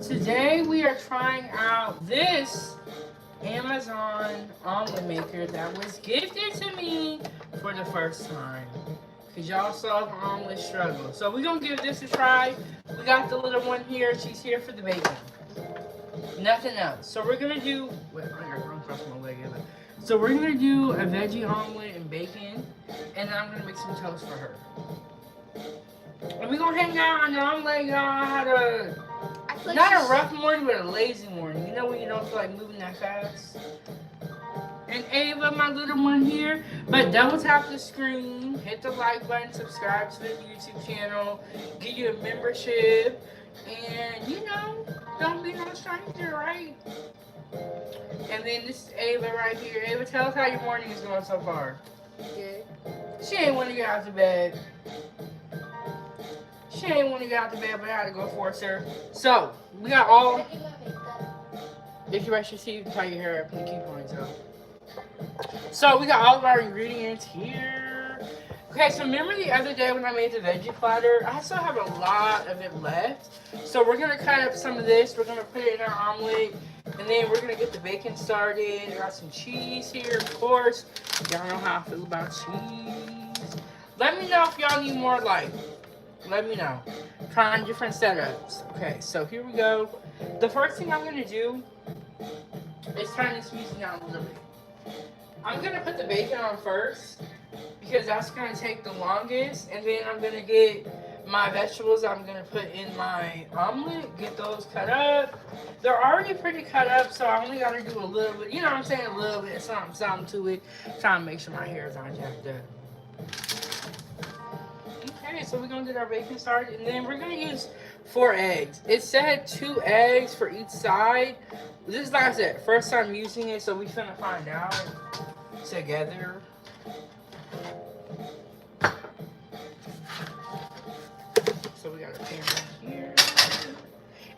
Today we are trying out this Amazon omelet maker that was gifted to me for the first time. Cause y'all saw the omelet struggle. So we're gonna give this a try. We got the little one here. She's here for the bacon. Nothing else. So we're gonna do. Wait, I gotta run across my leg. So we're gonna do a veggie omelet and bacon, and then I'm gonna make some toast for her. And we're gonna hang out on the omelet. Y'all had not a rough morning, but a lazy morning. You know when you don't feel like moving that fast. And Ava, my little one here. But double tap the screen, hit the like button, subscribe to the YouTube channel, get you a membership, and you know, don't be no stranger, right? And then this is Ava right here. Ava, tell us how your morning is going so far. Good. She ain't want to get out of bed. She ain't want to get out of bed, but I had to go force her. So, we got all. If you brush your teeth, tie your hair up and keep ponytail. So we got all of our ingredients here. Okay, so remember the other day when I made the veggie platter? I still have a lot of it left. So we're going to cut up some of this. We're going to put it in our omelet. And then we're going to get the bacon started. I got some cheese here, of course. Y'all know how I feel about cheese. Let me know if y'all need more like. Let me know. Trying different setups. Okay, so here we go. The first thing I'm going to do is turn this music down a little bit. I'm going to put the bacon on first because that's going to take the longest. And then I'm going to get my vegetables I'm going to put in my omelet. Get those cut up. They're already pretty cut up, so I only got to do a little bit. You know what I'm saying? A little bit, something to it. Trying to make sure my hair is not jacked up. Okay, so we're going to get our bacon started. And then we're going to use 4 eggs. It said 2 eggs for each side. This is, like I said, first time using it, so we finna find out together. So we got a pan right here.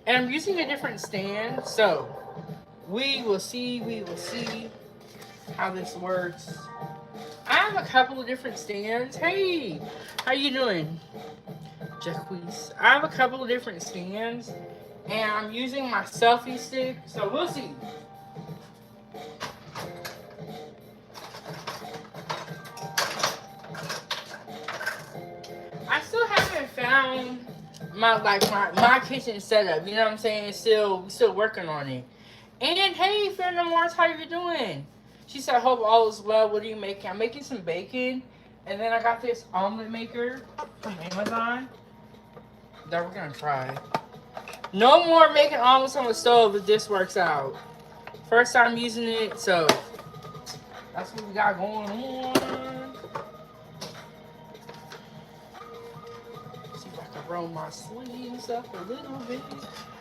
And I'm using a different stand, so we will see how this works. I have a couple of different stands. Hey, how you doing, Jacquees? I have a couple of different stands. And I'm using my selfie stick, so we'll see. I still haven't found my kitchen setup. You know what I'm saying? Still working on it. And hey, Fernanda Morris, how you doing? She said, "Hope all is well." What are you making? I'm making some bacon, and then I got this omelet maker from Amazon that we're gonna try. No more making omelets on the stove if this works out. First time using it, so that's what we got going on. See if I can roll my sleeves up a little bit.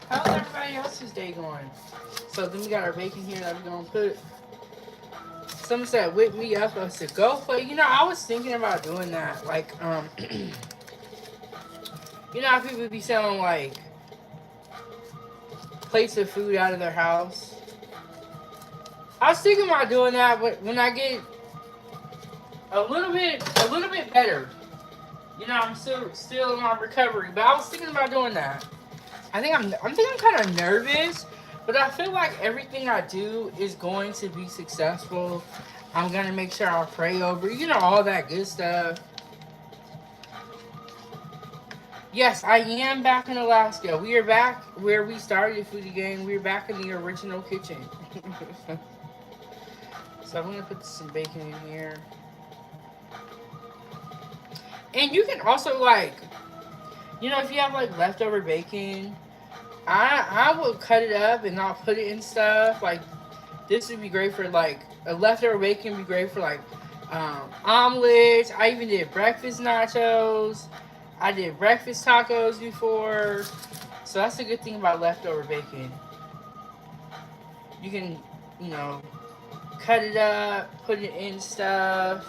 How's everybody else's day going? So then we got our bacon here that we're gonna put. Someone said whip me up. I said go for it. You know, I was thinking about doing that. Like, you know how people be selling like plates of food out of their house. I was thinking about doing that, but when I get a little bit better, you know, I'm still in my recovery. But I was thinking about doing that. I think I'm kind of nervous, but I feel like everything I do is going to be successful. I'm gonna make sure I pray over, you know, all that good stuff. Yes, I am back in Alaska. We are back where we started food again. We're back in the original kitchen. So I'm gonna put some bacon in here. And you can also like, you know, if you have like leftover bacon, I will cut it up and I'll put it in stuff. Like this would be great for like a leftover bacon. Would be great for like omelets. I even did breakfast nachos. I did breakfast tacos before. So that's a good thing about leftover bacon. You can, you know, cut it up, put it in stuff.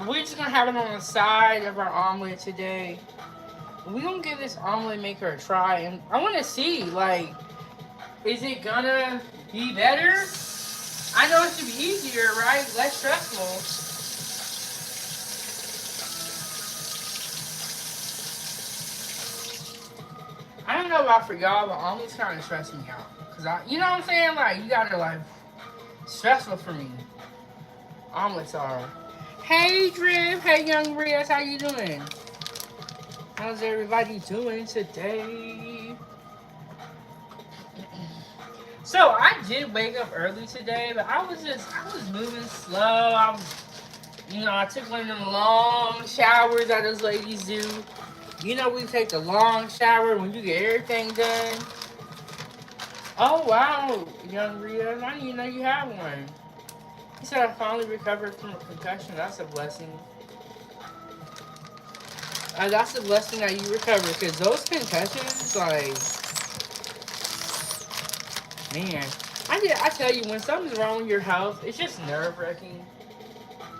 We're just gonna have it on the side of our omelet today. We're gonna give this omelet maker a try, and I wanna see, like, is it gonna be better? I know it should be easier, right? Less stressful. know about for y'all, but omelets kind of stress me out. Cause you know what I'm saying? Like, you gotta like, stressful for me. Omelets are. Hey, Drip. Hey, Young Riaz. How you doing? How's everybody doing today? So, I did wake up early today, but I was moving slow. I took one of them long showers that those ladies do. You know, we take the long shower when you get everything done. Oh, wow, Young Riaz. I didn't even know you had one. He said I finally recovered from a concussion. That's a blessing. That's a blessing that you recovered, because those concussions, like, man, I tell you, when something's wrong with your health, it's just nerve wracking.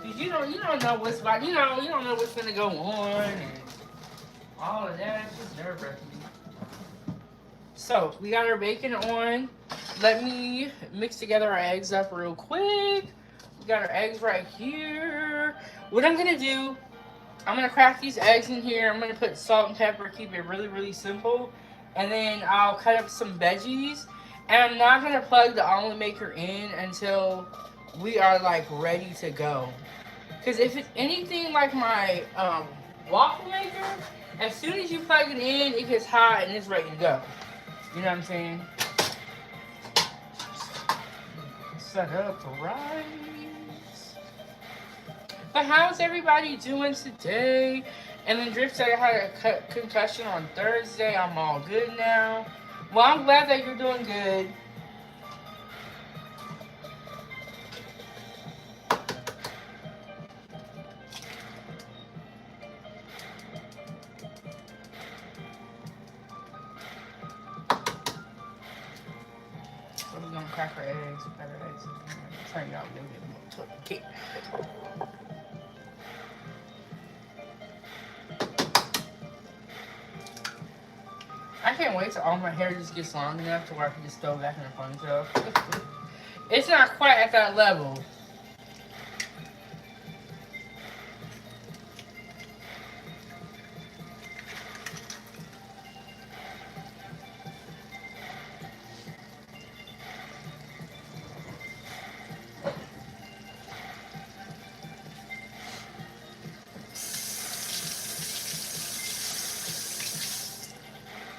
Because you don't know what's about, you don't know what's gonna go on and all of that. It's just nerve wracking. So we got our bacon on. Let me mix together our eggs up real quick. We got our eggs right here. What I'm gonna do, I'm gonna crack these eggs in here. I'm gonna put salt and pepper, keep it really, really simple. And then I'll cut up some veggies. And I'm not gonna plug the omelet maker in until we are like ready to go. Cause if it's anything like my waffle maker, as soon as you plug it in, it gets hot and it's ready to go. You know what I'm saying? Set up right. But how's everybody doing today? And then Drip said I had a concussion on Thursday. I'm all good now. Well, I'm glad that you're doing good. So we're gonna crack our eggs. We got our eggs. Turn y'all a little bit more to the cake. I can't wait till all my hair just gets long enough to where I can just throw it back in a ponytail. It's not quite at that level.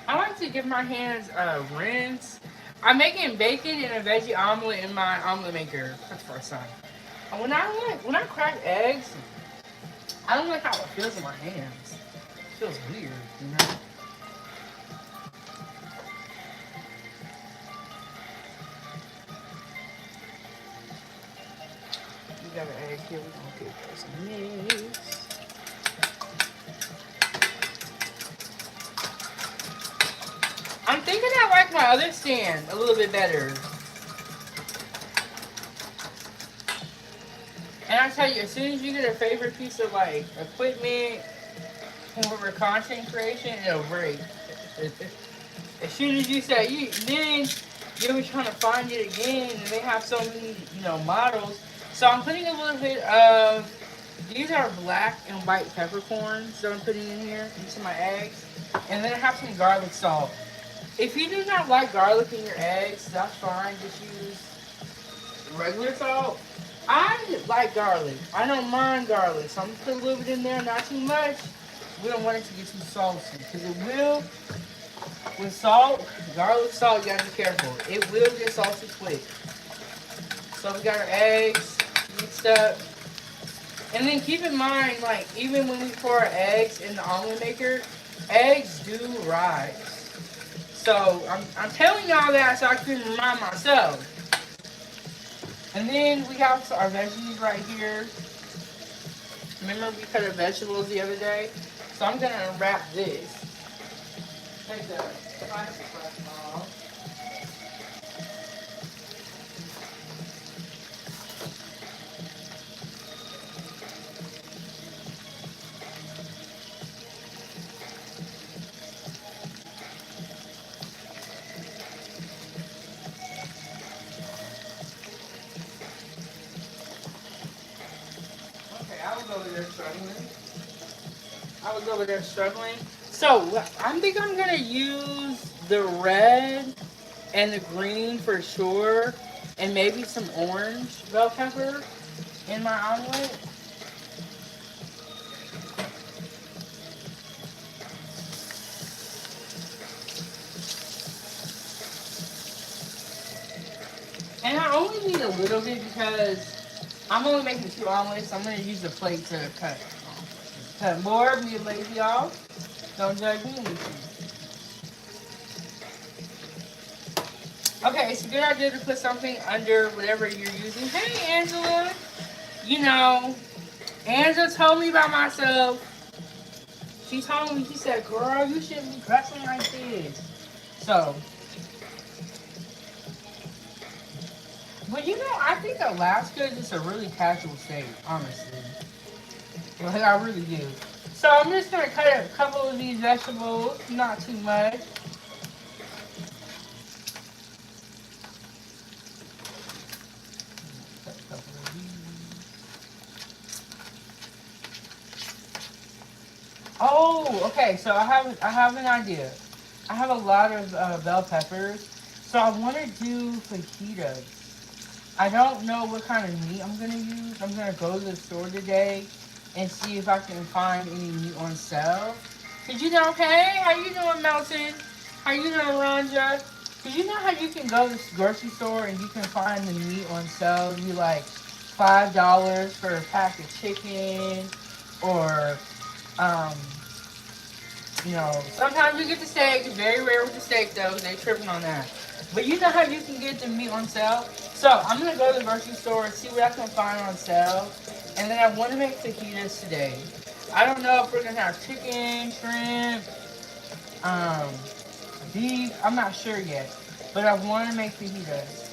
I like to give my hands a rinse. I'm making bacon and a veggie omelet in my omelet maker for the first time. And when I crack eggs, I don't like how it feels in my hands. It feels weird, you know? We got an egg here. We're gonna give those a mix. I'm thinking I like my other stand a little bit better. And I tell you, as soon as you get a favorite piece of like equipment for content creation, it'll break. As soon as you say, then you'll be trying to find it again, and they have so many, models. So I'm putting a little bit of, these are black and white peppercorns that I'm putting in here into my eggs. And then I have some garlic salt. If you do not like garlic in your eggs, that's fine. Just use regular salt. I like garlic. I don't mind garlic. So I'm going to put a little bit in there, not too much. We don't want it to get too salty. Because it will, with salt, garlic salt, you got to be careful. It will get salty quick. So we got our eggs mixed up. And then keep in mind, like, even when we pour our eggs in the omelet maker, eggs do rise. So I'm telling y'all that so I can remind myself. And then we have our veggies right here. Remember we cut our vegetables the other day? So I'm gonna wrap this. Take the plastic wrap off. I was over there struggling. So I think I'm gonna use the red and the green for sure, and maybe some orange bell pepper in my omelet. And I only need a little bit because I'm only making 2 omelets. So I'm gonna use the plate to cut more. Be lazy, y'all. Don't judge me. Okay, it's a good idea to put something under whatever you're using. Hey, Angela. You know, Angela told me about myself. She told me, she said, girl, you shouldn't be dressing like this. So, but you know, I think Alaska is just a really casual state, honestly. Like, I really do. So I'm just going to cut a couple of these vegetables, not too much. Oh, okay. So I have an idea. I have a lot of bell peppers, so I want to do fajitas. I don't know what kind of meat I'm gonna use. I'm gonna go to the store today and see if I can find any meat on sale. Cause you know, hey, how you doing, Melton? How you doing, Ranja? Cause you know how you can go to the grocery store and you can find the meat on sale. You like $5 for a pack of chicken, or um, you know, sometimes you get the steak. It's very rare with the steak though. They tripping on that. But you know how you can get the meat on sale? So I'm gonna go to the grocery store and see what I can find on sale. And then I wanna make fajitas today. I don't know if we're gonna have chicken, shrimp, um, beef. I'm not sure yet. But I wanna make fajitas.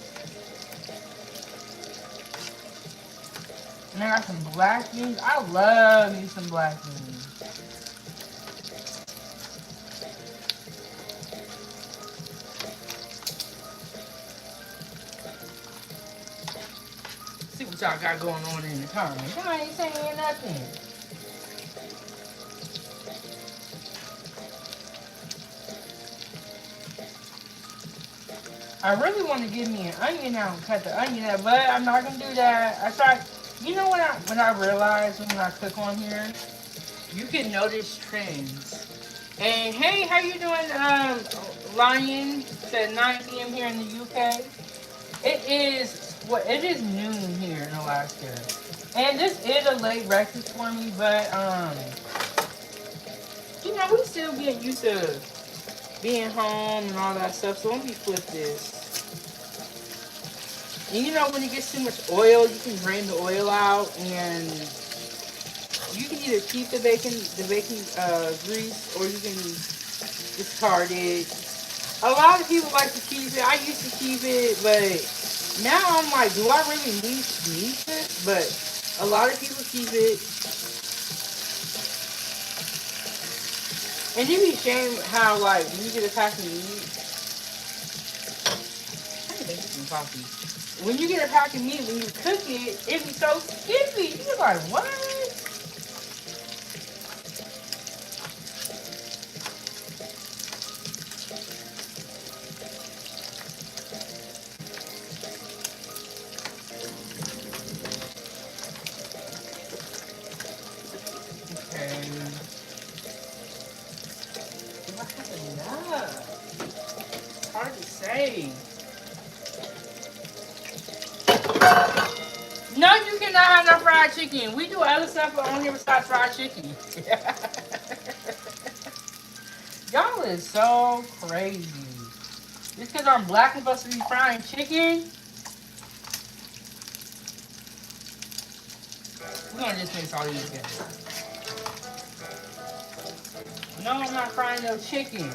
And I got some black beans. I love me some black beans. See what y'all got going on in the comments. Y'all ain't saying nothing. I really want to give me an onion out and cut the onion out, but I'm not gonna do that. I tried. You know when I realized when I cook on here, you can notice trends. And hey, how you doing, Lion? It's at 9 p.m. here in the UK. It is noon here in Alaska. And this is a late breakfast for me, but you know, we still getting used to being home and all that stuff. So let me flip this. And you know, when it gets too much oil, you can drain the oil out, and you can either keep the bacon grease, or you can discard it. A lot of people like to keep it. I used to keep it, but now I'm like, do I really need this? But a lot of people keep it. And you be ashamed how, like, when you get a pack of meat. I can make some coffee. When you get a pack of meat, when you cook it, it be so skimpy. You be like, what? Hard to say. No, you cannot have no fried chicken. We do other stuff, but only besides fried chicken. Y'all is so crazy. Just because I'm black and supposed to be frying chicken. We're gonna just mix all these together. No, I'm not frying no chicken.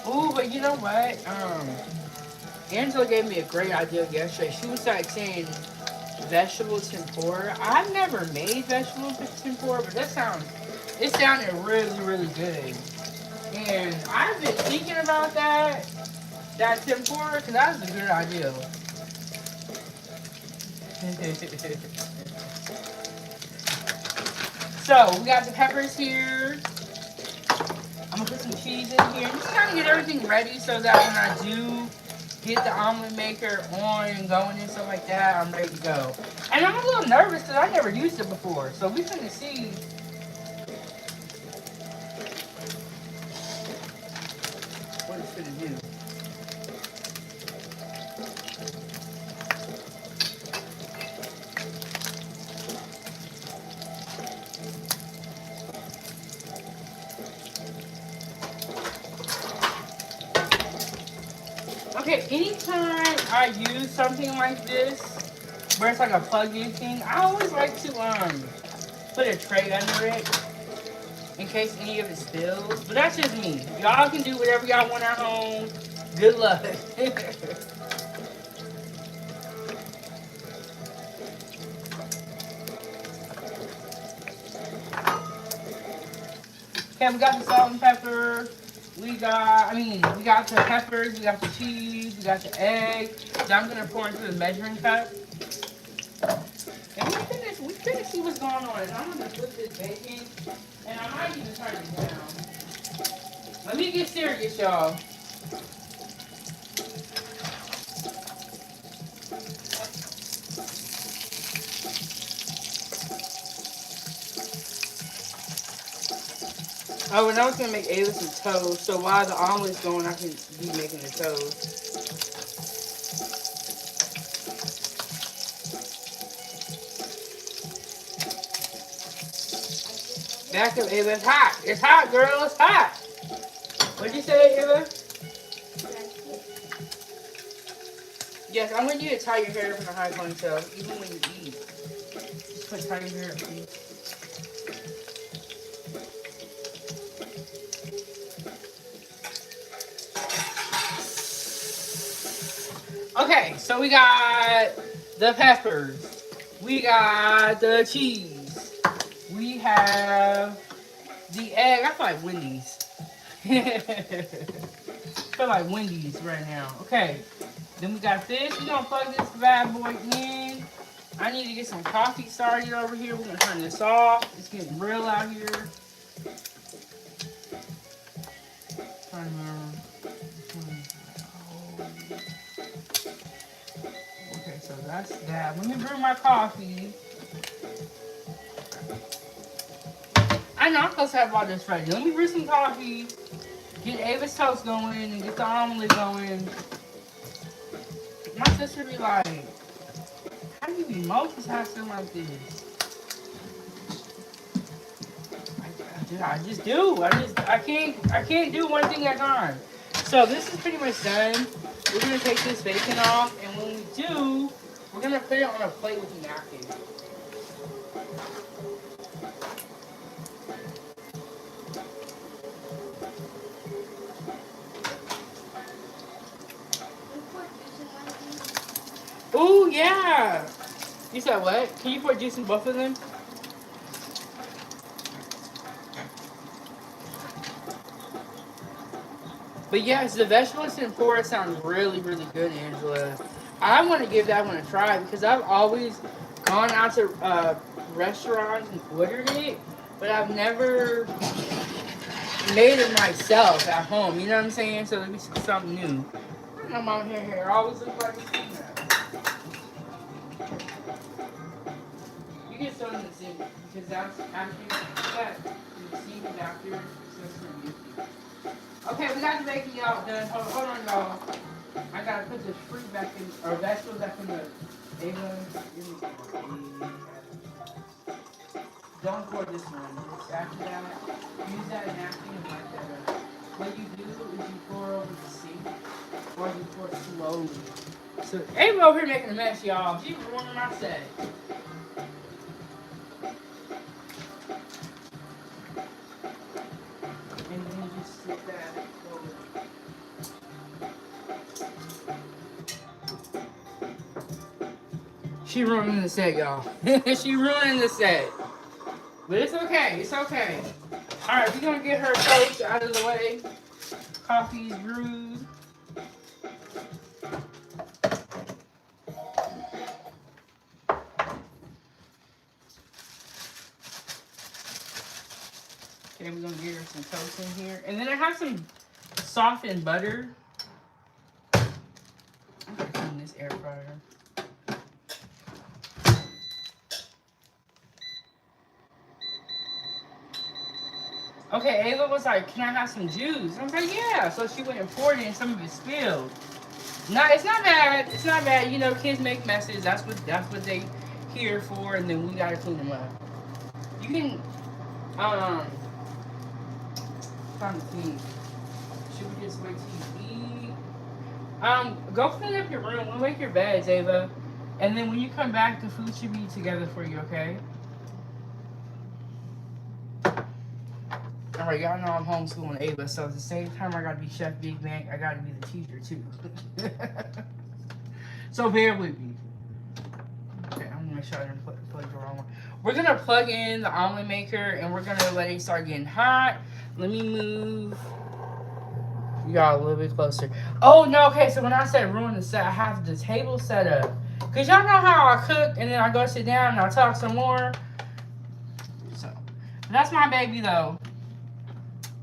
Ooh, but you know what? Angela gave me a great idea yesterday. She was like saying vegetable tempura. I've never made vegetable tempura, but it sounded really, really good. And I've been thinking about that tempura, because that was a good idea. So we got the peppers here. I'm gonna put some cheese in here and just kind of get everything ready so that when I do get the omelet maker on and going and stuff like that, I'm ready to go. And I'm a little nervous because I never used it before, so we finna see what it's finna do. Okay, anytime I use something like this, where it's like a plug-in thing, I always like to put a tray under it in case any of it spills. But that's just me. Y'all can do whatever y'all want at home. Good luck. Okay, we got the salt and pepper. We got the peppers, we got the cheese, we got the egg. So I'm gonna pour into the measuring cup. And we finna see what's going on. And I'm gonna flip this bacon, and I might even turn it down. Let me get serious, y'all. Oh, and I was gonna make Ayla some toast, so while the omelet's going, I can be making the toast. Back up, Ava. It's hot. It's hot, girl. It's hot. What'd you say, Ava? Yes, I'm gonna need to tie your hair from the high ponytail, even when you eat. Just put tie your hair, please. Okay, so we got the peppers. We got the cheese. We have the egg. I feel like Wendy's. I feel like Wendy's right now. Okay, then we got this. We're gonna plug this bad boy in. I need to get some coffee started over here. We're gonna turn this off. It's getting real out here. Okay, so that's that. Let me brew my coffee. I know I'm supposed to have all this ready. Let me brew some coffee, get Ava's toast going, and get the omelet going. My sister be like, how do you be multitasking like this? I just do. I can't do one thing at a time. So this is pretty much done. We're gonna take this bacon off, and when we do, we're gonna put it on a plate with a napkin. Ooh, yeah. You said what? Can you pour juice in both of them? But yes, the vegetables and pork sounds really, really good, Angela. I want to give that one a try because I've always gone out to restaurants and ordered it, but I've never made it myself at home. You know what I'm saying? So it'll be something new. I don't know, my hair always looks like it's peanut. You get some in the sink because that's after that. The sink is after. So it's for you. Okay, we got the bacon, y'all, done. Hold on, y'all. I gotta put the fruit back in, or vegetables back in the Ava. Don't pour this one. Just after that, use that napkin and wipe that up. What you do is you pour over the sink, or you pour slowly. So Ava over here making a mess, y'all. She's ruining my set. And then just slip that over. She ruining the set, y'all. She ruining the set. But it's okay. It's okay. Alright, we're gonna get her toast out of the way. Coffee's brewed. Okay, we're gonna get her some toast in here. And then I have some softened butter. I'm gonna clean this air fryer. Okay, Ava was like, can I have some juice? I was like, yeah. So she went and poured it and some of it spilled. No, it's not bad. It's not bad. You know, kids make messes. That's what they here for, and then we gotta clean them up. You can trying to think. Should we just wait till you eat? Go clean up your room. We'll make your beds, Ava. And then when you come back, the food should be together for you, okay? Alright, y'all know I'm homeschooling Ava, so at the same time I gotta be Chef Big Mac, I gotta be the teacher too. So bear with me. Okay, I'm gonna make sure I didn't plug the wrong one. We're gonna plug in the omelet maker and we're gonna let it start getting hot. Let me move y'all a little bit closer. Oh no, okay, so when I said ruin the set, I have the table set up. Cause y'all know how I cook and then I go sit down and I talk some more. So that's my baby though.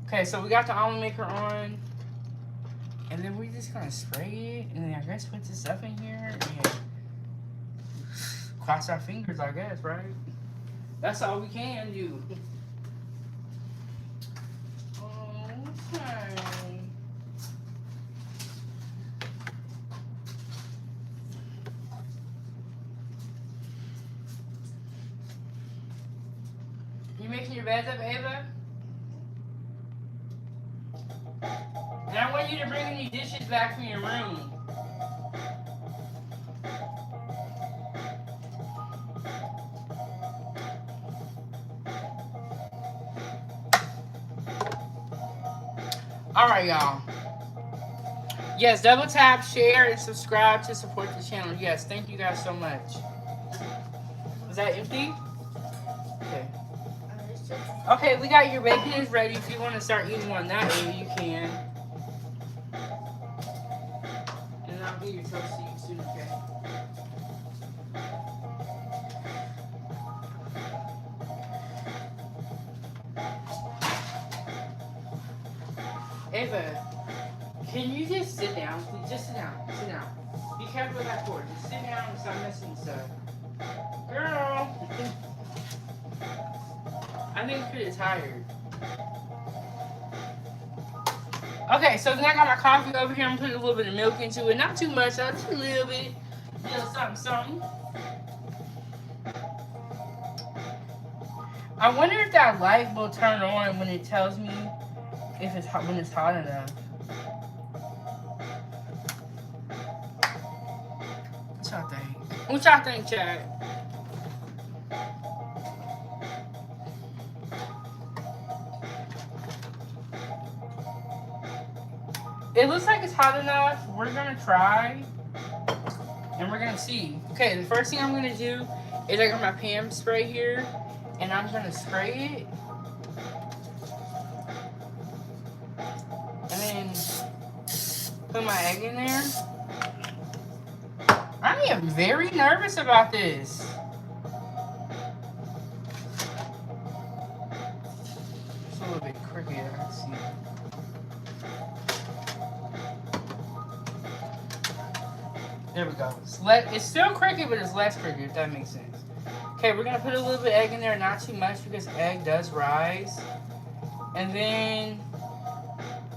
Okay, so we got the omelet maker on, and then we just gonna spray it, and then I guess put this stuff in here, and cross our fingers, I guess, right? That's all we can do. Okay. You making your beds up, Ava? And I want you to bring any dishes back from your room. Alright, y'all. Yes, double tap, share, and subscribe to support the channel. Yes, thank you guys so much. Is that empty? Okay. Okay, we got your bacon is ready. If you want to start eating one that way, you can. And I'll get your toast to you soon, okay? Ava, can you just sit down, please? Just sit down. Sit down. Be careful with that cord. Just sit down and stop messing stuff. Girl! I think you're pretty tired. Okay, so then I got my coffee over here. I'm putting a little bit of milk into it. Not too much, though. Just a little bit. A little something, something. I wonder if that light will turn on when it tells me if it's hot, when it's hot enough. What y'all think? What y'all think, Chad? It looks like it's hot enough. We're gonna try and we're gonna see. Okay, the first thing I'm gonna do is I got my Pam spray here and I'm gonna spray it. And then put my egg in there. I am very nervous about this. It's a little bit crooked, I can see. There we go. It's still crooked, but it's less crooked, if that makes sense. Okay, we're gonna put a little bit of egg in there, not too much because egg does rise. And then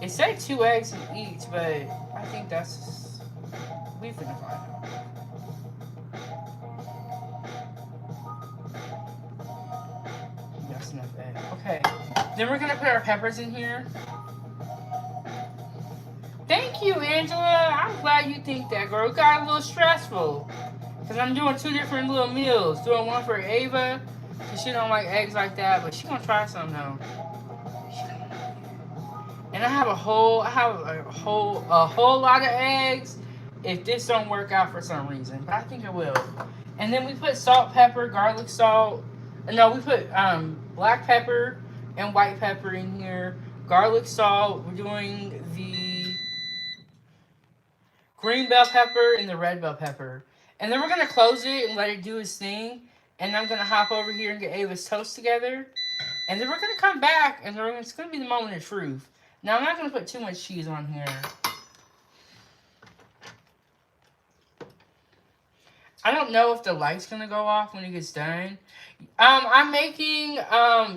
it said 2 eggs in each, but I think that's we finna find out. That's enough egg. Okay. Then we're gonna put our peppers in here. Thank you, Angela. I'm glad you think that, girl. It got a little stressful. Because I'm doing 2 different little meals. Doing one for Ava, because she don't like eggs like that, but she gonna try some though. And I have a whole lot of eggs if this don't work out for some reason. But I think it will. And then we put salt, pepper, garlic salt. No, we put black pepper and white pepper in here. Garlic salt. We're doing the green bell pepper and the red bell pepper. And then we're going to close it and let it do its thing. And I'm going to hop over here and get Ava's toast together. And then we're going to come back, and it's going to be the moment of truth. Now, I'm not going to put too much cheese on here. I don't know if the light's going to go off when it gets done. I'm making,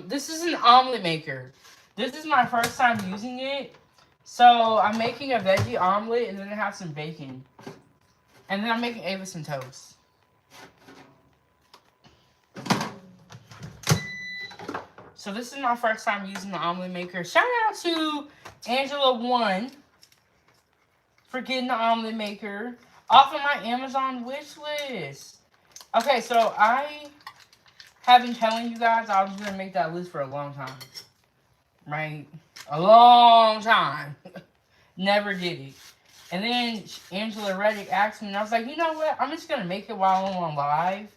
this is an omelet maker. This is my first time using it. So, I'm making a veggie omelet, and then I have some bacon. And then I'm making Ava some toast. So this is my first time using the omelet maker. Shout out to Angela1 for getting the omelet maker off of my Amazon wish list. Okay, so I have been telling you guys I was going to make that list for a long time. Right? A long time. Never did it. And then Angela Reddick asked me, and I was like, you know what? I'm just going to make it while I'm on live.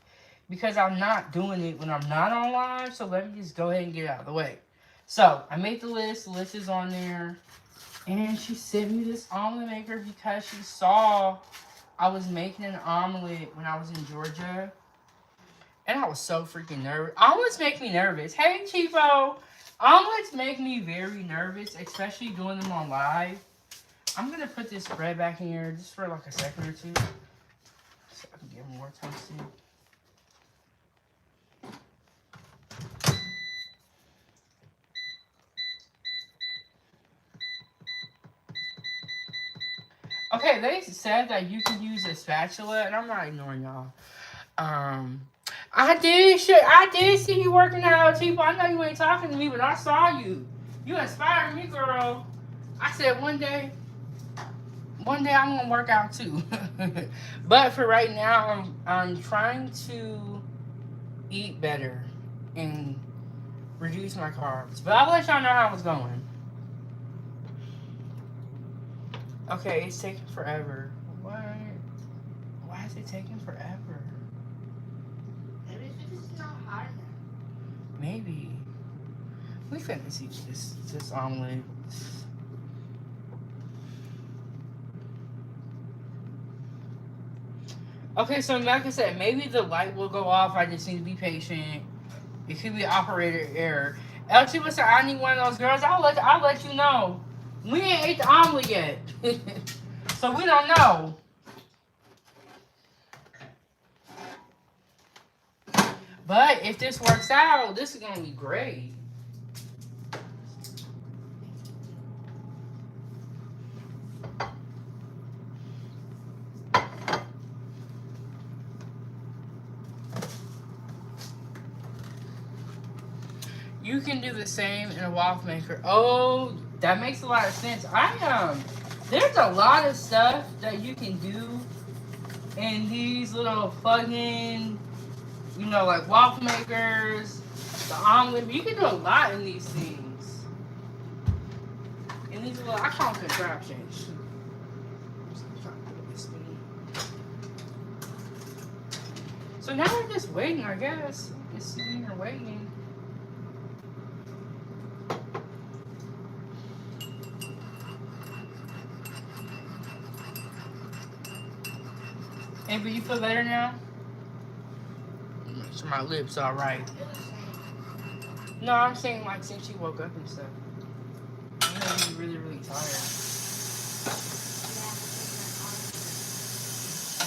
Because I'm not doing it when I'm not on live, so let me just go ahead and get it out of the way. So, I made the list is on there, and she sent me this omelet maker because she saw I was making an omelet when I was in Georgia, and I was so freaking nervous. Omelets make me nervous. Hey, Chipo! Omelets make me very nervous, especially doing them on live. I'm going to put this bread back in here just for like a second or two, so I can get more toasted. Okay, they said that you can use a spatula, and I'm not ignoring y'all. I did see you working out, people. I know you ain't talking to me, but I saw you. You inspired me, girl. I said one day I'm gonna work out too. But for right now, I'm trying to eat better and reduce my carbs. But I'll let y'all know how it's going. Okay, it's taking forever. What? Why is it taking forever? Maybe it's just not hot enough. Maybe. We finna see this omelet. Okay, so like I said, maybe the light will go off. I just need to be patient. It could be operator error. LT was saying, I need one of those girls. I'll let you know. We ain't ate the omelet yet. So we don't know. But if this works out, this is gonna be great. You can do the same in a waffle maker. Oh, that makes a lot of sense. There's a lot of stuff that you can do in these little plug-in, like waffle makers, the omelet. You can do a lot in these things. In these little, I call them contraptions. So now we're just waiting, I guess. Just sitting here waiting. Hey, but you feel better now? Make sure my lips all right. No, I'm saying like since you woke up and stuff. You know, you're really, really tired.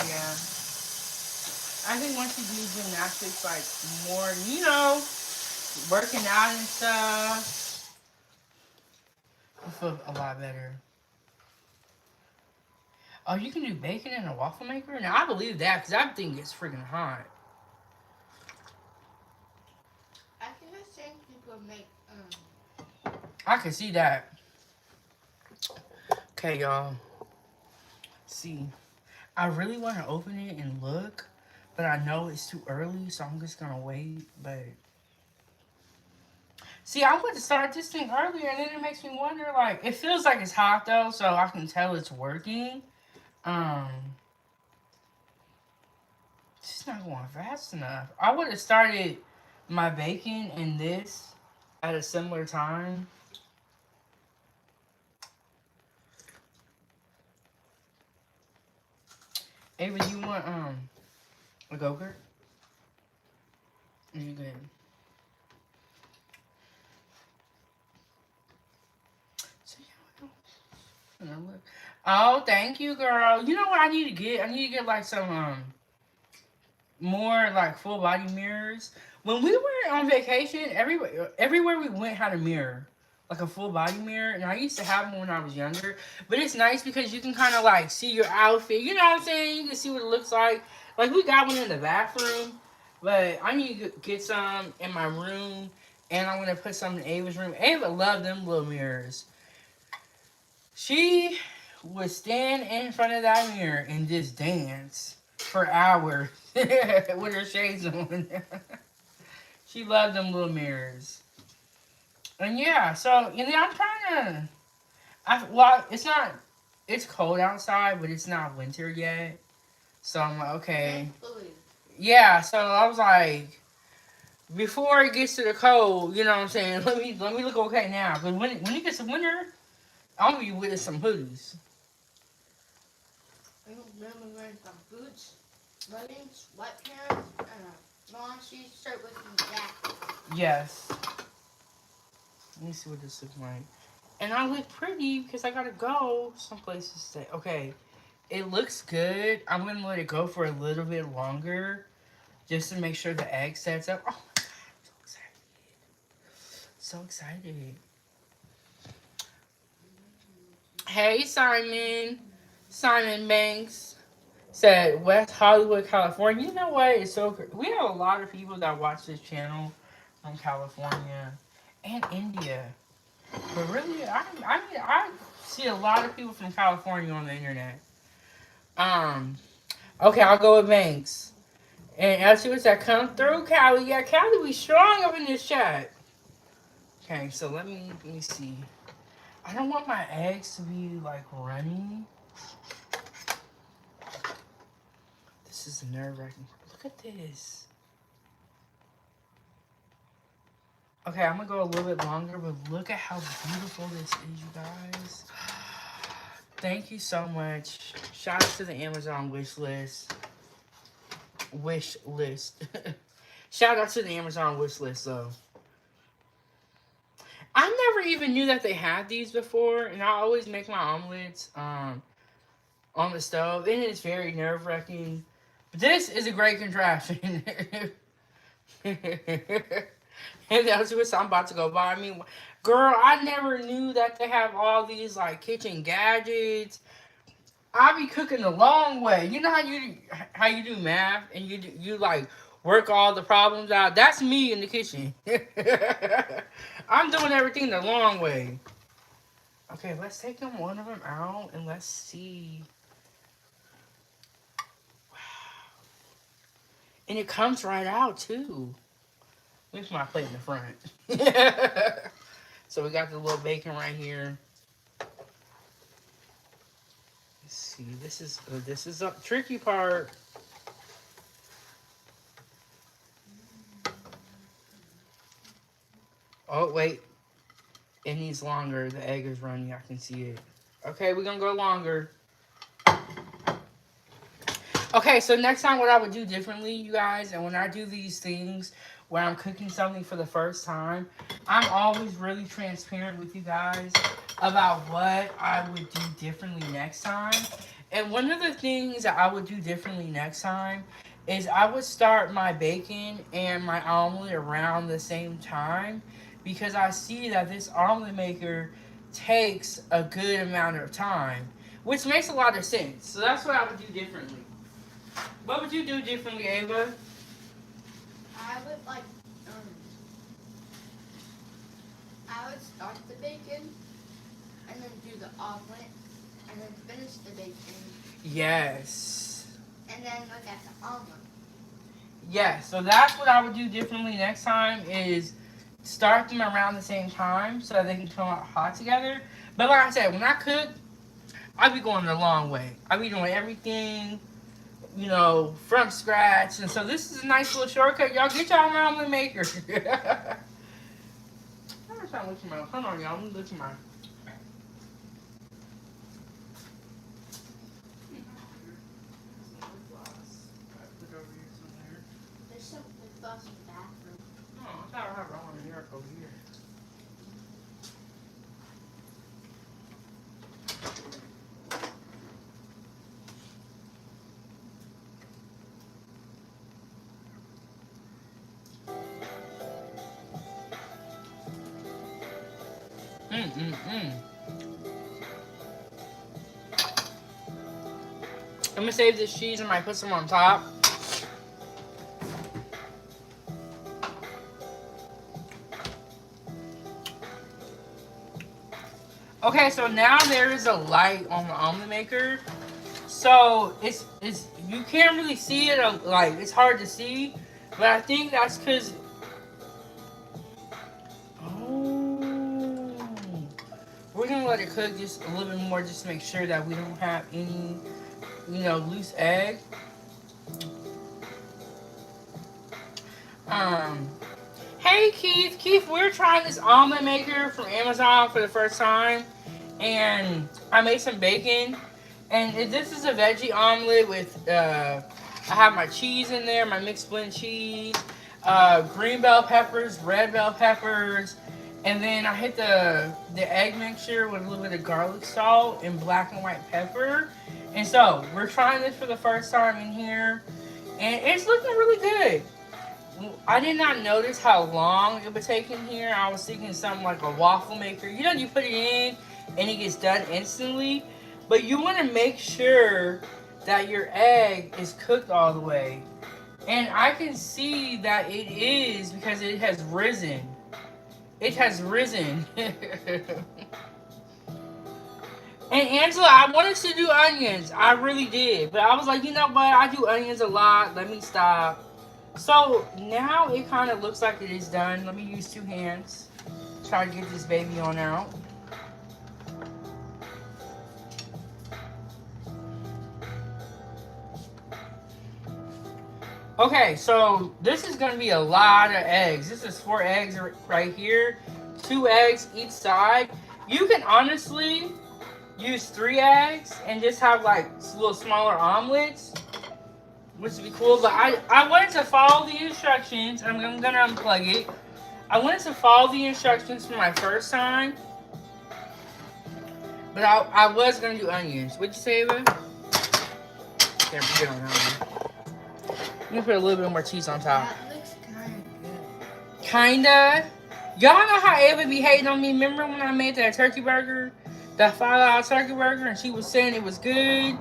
Yeah. I think once you do gymnastics, like more, working out and stuff, you feel a lot better. Oh, you can do bacon in a waffle maker? Now, I believe that because that thing gets freaking hot. I think I've seen people make, I can see that. Okay, y'all. See, I really want to open it and look, but I know it's too early, so I'm just going to wait. But see, I want to start this thing earlier, and then it makes me wonder, like, it feels like it's hot, though, so I can tell it's working. It's just not going fast enough. I would have started my bacon and this at a similar time. Ava, you want a go-gurt? Are you good? Oh, thank you, girl. You know what I need to get? I need to get like some more like full body mirrors. When we were on vacation, everywhere we went had a mirror, like a full body mirror, and I used to have one when I was younger. But it's nice because you can kind of like see your outfit. You know what I'm saying? You can see what it looks like. Like we got one in the bathroom, but I need to get some in my room, and I'm gonna put some in Ava's room. Ava loved them little mirrors. She would stand in front of that mirror and just dance for hours with her shades on. She loved them little mirrors. And yeah, so and then I'm trying to. Well, it's not. It's cold outside, but it's not winter yet. So I'm like, okay. Yeah. So I was like, before it gets to the cold, you know what I'm saying? Let me look okay now. But when it gets to winter, I'm gonna be with some hoodies. I'm wearing some boots, leggings, sweatpants, and a long sleeve shirt with some jacket. Yes. Let me see what this looks like. And I look pretty because I gotta go someplace to stay. Okay. It looks good. I'm gonna let it go for a little bit longer just to make sure the egg sets up. Oh my god, I'm so excited. So excited. Hey Simon. Simon Banks said West Hollywood, California. You know what? It's so we have a lot of people that watch this channel from California and India. But really, I see a lot of people from California on the internet. Okay, I'll go with Banks. And Elsie was that come through, Callie. Yeah, Callie, we strong up in this chat. Okay, so let me see. I don't want my eggs to be like runny. This is nerve wracking. Look at this. Okay, I'm gonna go a little bit longer, but look at how beautiful this is, you guys. Thank you so much. Shout out to the Amazon wish list. Wish list. Shout out to the Amazon wish list, though. I never even knew that they had these before, and I always make my omelets on the stove, and it's very nerve wracking. But this is a great contraption. And that's what I'm about to go buy. I mean, girl, I never knew that they have all these like kitchen gadgets. I be cooking the long way. You know how you do math and you like work all the problems out. That's me in the kitchen. I'm doing everything the long way. Okay, let's take one of them out and let's see. Wow, and it comes right out too. Leave my plate in the front. So we got the little bacon right here. Let's see. This is a tricky part. Oh wait, it needs longer. The egg is running. I can see it. Okay, we're gonna go longer. Okay, so next time what I would do differently, you guys, and when I do these things where I'm cooking something for the first time, I'm always really transparent with you guys about what I would do differently next time. And one of the things that I would do differently next time is I would start my bacon and my omelet around the same time because I see that this omelet maker takes a good amount of time, which makes a lot of sense. So that's what I would do differently. What would you do differently, Ava? I would like, I would start the bacon, and then do the omelet, and then finish the bacon. Yes. And then look at the omelet. Yes, so that's what I would do differently next time is start them around the same time so that they can come out hot together. But like I said, when I cook, I be going the long way. I be doing everything, you know, from scratch. And so this is a nice little shortcut. Y'all get y'all an omelet maker. I'm trying to look at my, hold on, y'all. Let me look at my. There's some lip gloss in the bathroom. Oh, I thought I have it on in here over here. I'm gonna save this cheese and I might put some on top. Okay, so now there is a light on the omelet maker. So it's you can't really see it, like it's hard to see, but I think that's because we're gonna let it cook just a little bit more, just to make sure that we don't have any, loose egg. Hey Keith, we're trying this omelet maker from Amazon for the first time, and I made some bacon, and this is a veggie omelet with I have my cheese in there, my mixed blend cheese, green bell peppers, red bell peppers, and then I hit the egg mixture with a little bit of garlic salt and black and white pepper. And so we're trying this for the first time in here, and it's looking really good. I did not notice how long it would take in here. I was thinking something like a waffle maker. You put it in and it gets done instantly, but you want to make sure that your egg is cooked all the way. And I can see that it is because it has risen. It has risen. And Angela, I wanted to do onions. I really did. But I was like, you know what? I do onions a lot. Let me stop. So now it kind of looks like it is done. Let me use 2 hands. Try to get this baby on out. Okay, so this is going to be a lot of eggs. This is 4 eggs right here. 2 eggs each side. You can honestly use 3 eggs and just have like little smaller omelets, which would be cool. But I wanted to follow the instructions. I'm going to unplug it. I wanted to follow the instructions for my first time. But I was going to do onions. What'd you say, Ava? There, we get on that one. I'm going to put a little bit more cheese on top. That looks kind of good. Kinda. Y'all know how Ava be hating on me? Remember when I made that turkey burger? That $5 turkey burger? And she was saying it was good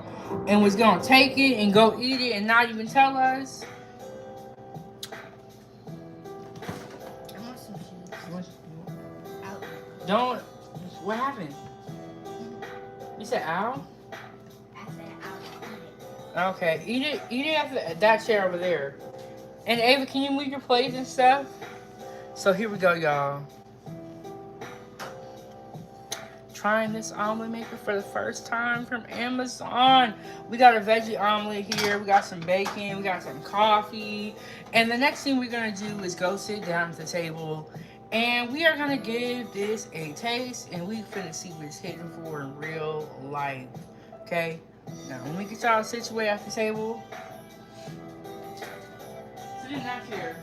and was going to take it and go eat it and not even tell us? I want some cheese. Out. Don't. What happened? You said ow? I said out. Okay. Eat it at that chair over there. And Ava, can you move your plates and stuff? So here we go, y'all. Trying this omelet maker for the first time from Amazon. We got a veggie omelet here. We got some bacon. We got some coffee. And the next thing we're going to do is go sit down at the table. And we are going to give this a taste. And we finna see what it's hitting for in real life. Okay? Now, let me get y'all situated at the table. Sit in that chair.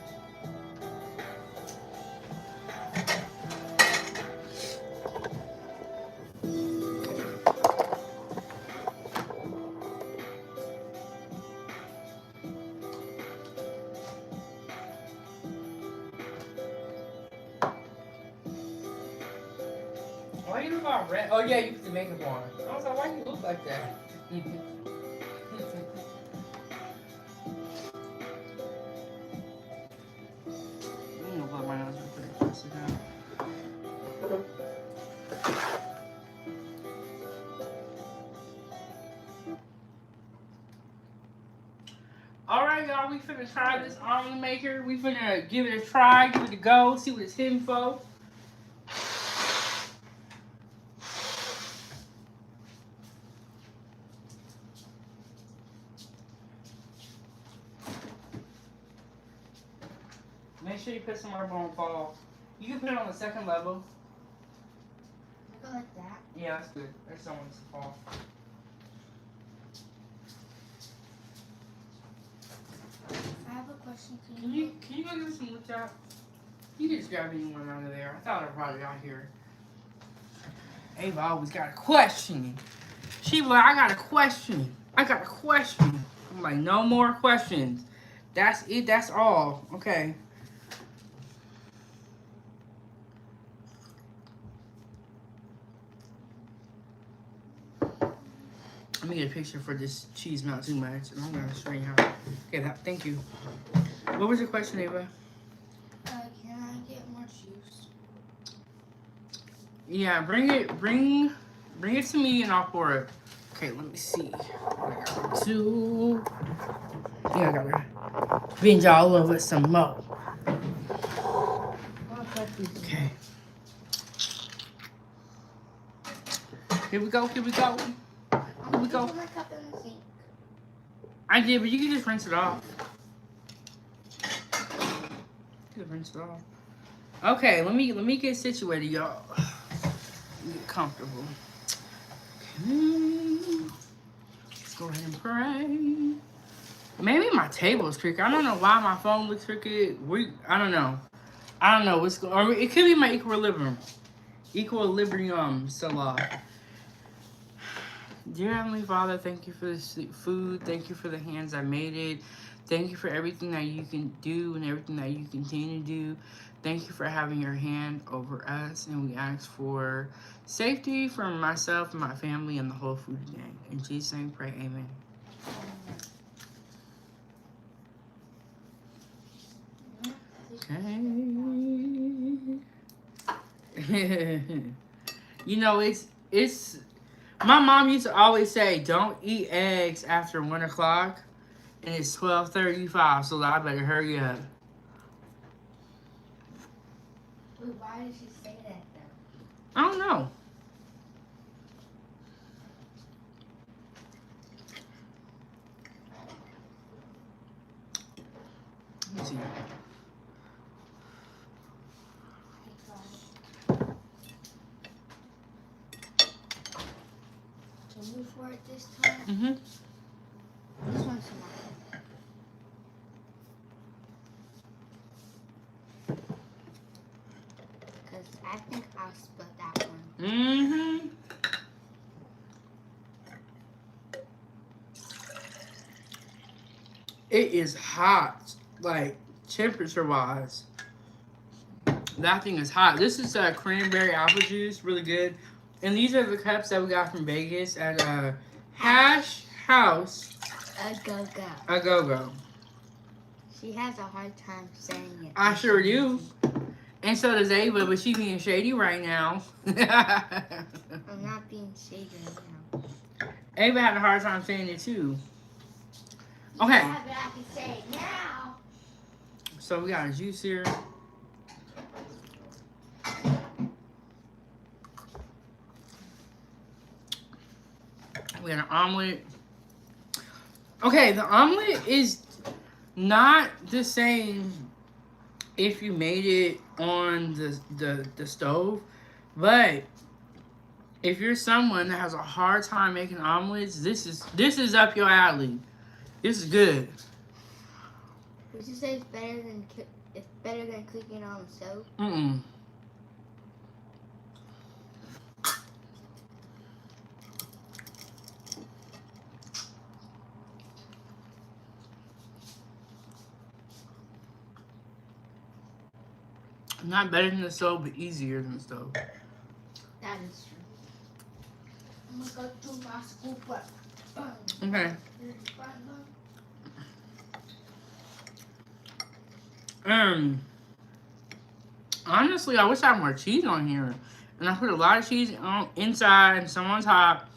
Why you look all red? Oh yeah, you put the makeup on. I was like, why you look like that? I'm gonna blow my nose real quick. Press it down. Alright y'all, we finna try this omelet maker. We finna give it a try, give it a go, see what it's hitting for. Make sure you put some marble on fall. You can put it on the second level. Go like that. Yeah, that's good. There's someone's fall. I have a question. Can you go give me some wood chop? You can just grab anyone out of there. I thought I brought it out here. Ava always got a question. She was like, I got a question. I got a question. I'm like, no more questions. That's it. That's all. Okay. Let me get a picture for this cheese not too much, and I'm gonna show you how. Okay, thank you. What was your question, Ava? Can I get more juice? Yeah, bring it to me, and I'll pour it. Okay, let me see. Two. Yeah, I gotta binge all over some more. Okay. Here we go. Here we go. Here we go. Put my cup in the sink. I did, but you can just rinse it off. Just rinse it off. Okay, let me get situated, y'all. Get comfortable. Okay. Let's go ahead and pray. Maybe my table is crooked. I don't know why my phone looks crooked. I don't know. I don't know what's going on. It could be my equilibrium. Still off. Dear Heavenly Father, thank you for this food. Thank you for the hands that made it. Thank you for everything that you can do and everything that you continue to do. Thank you for having your hand over us. And we ask for safety for myself and my family and the whole food gang. In Jesus' name, pray. Amen. Okay. You know, it's my mom used to always say, don't eat eggs after 1 o'clock, and it's 12:35, so I better hurry up. Wait, why did she say that though? I don't know. Let me see. Move for it this time. Mm-hmm. This one's mine. Because I think I'll split that one. Mm-hmm. It is hot, like temperature-wise. That thing is hot. This is cranberry apple juice, really good. And these are the cups that we got from Vegas at Hash House. A go-go. A go-go. She has a hard time saying it. I sure do. And so does Ava, but she's being shady right now. I'm not being shady right now. Ava had a hard time saying it too. Okay. Yeah, but I can say it now. So we got a juice here. We got an omelet. Okay, the omelet is not the same if you made it on the stove, but if you're someone that has a hard time making omelets, this is up your alley. This is good. Would you say it's better than cooking on the stove? Mm-mm. Not better than the stove, but easier than the stove. That is true. I'm gonna go to my scoop. Okay. Honestly, I wish I had more cheese on here. And I put a lot of cheese on inside and some on top.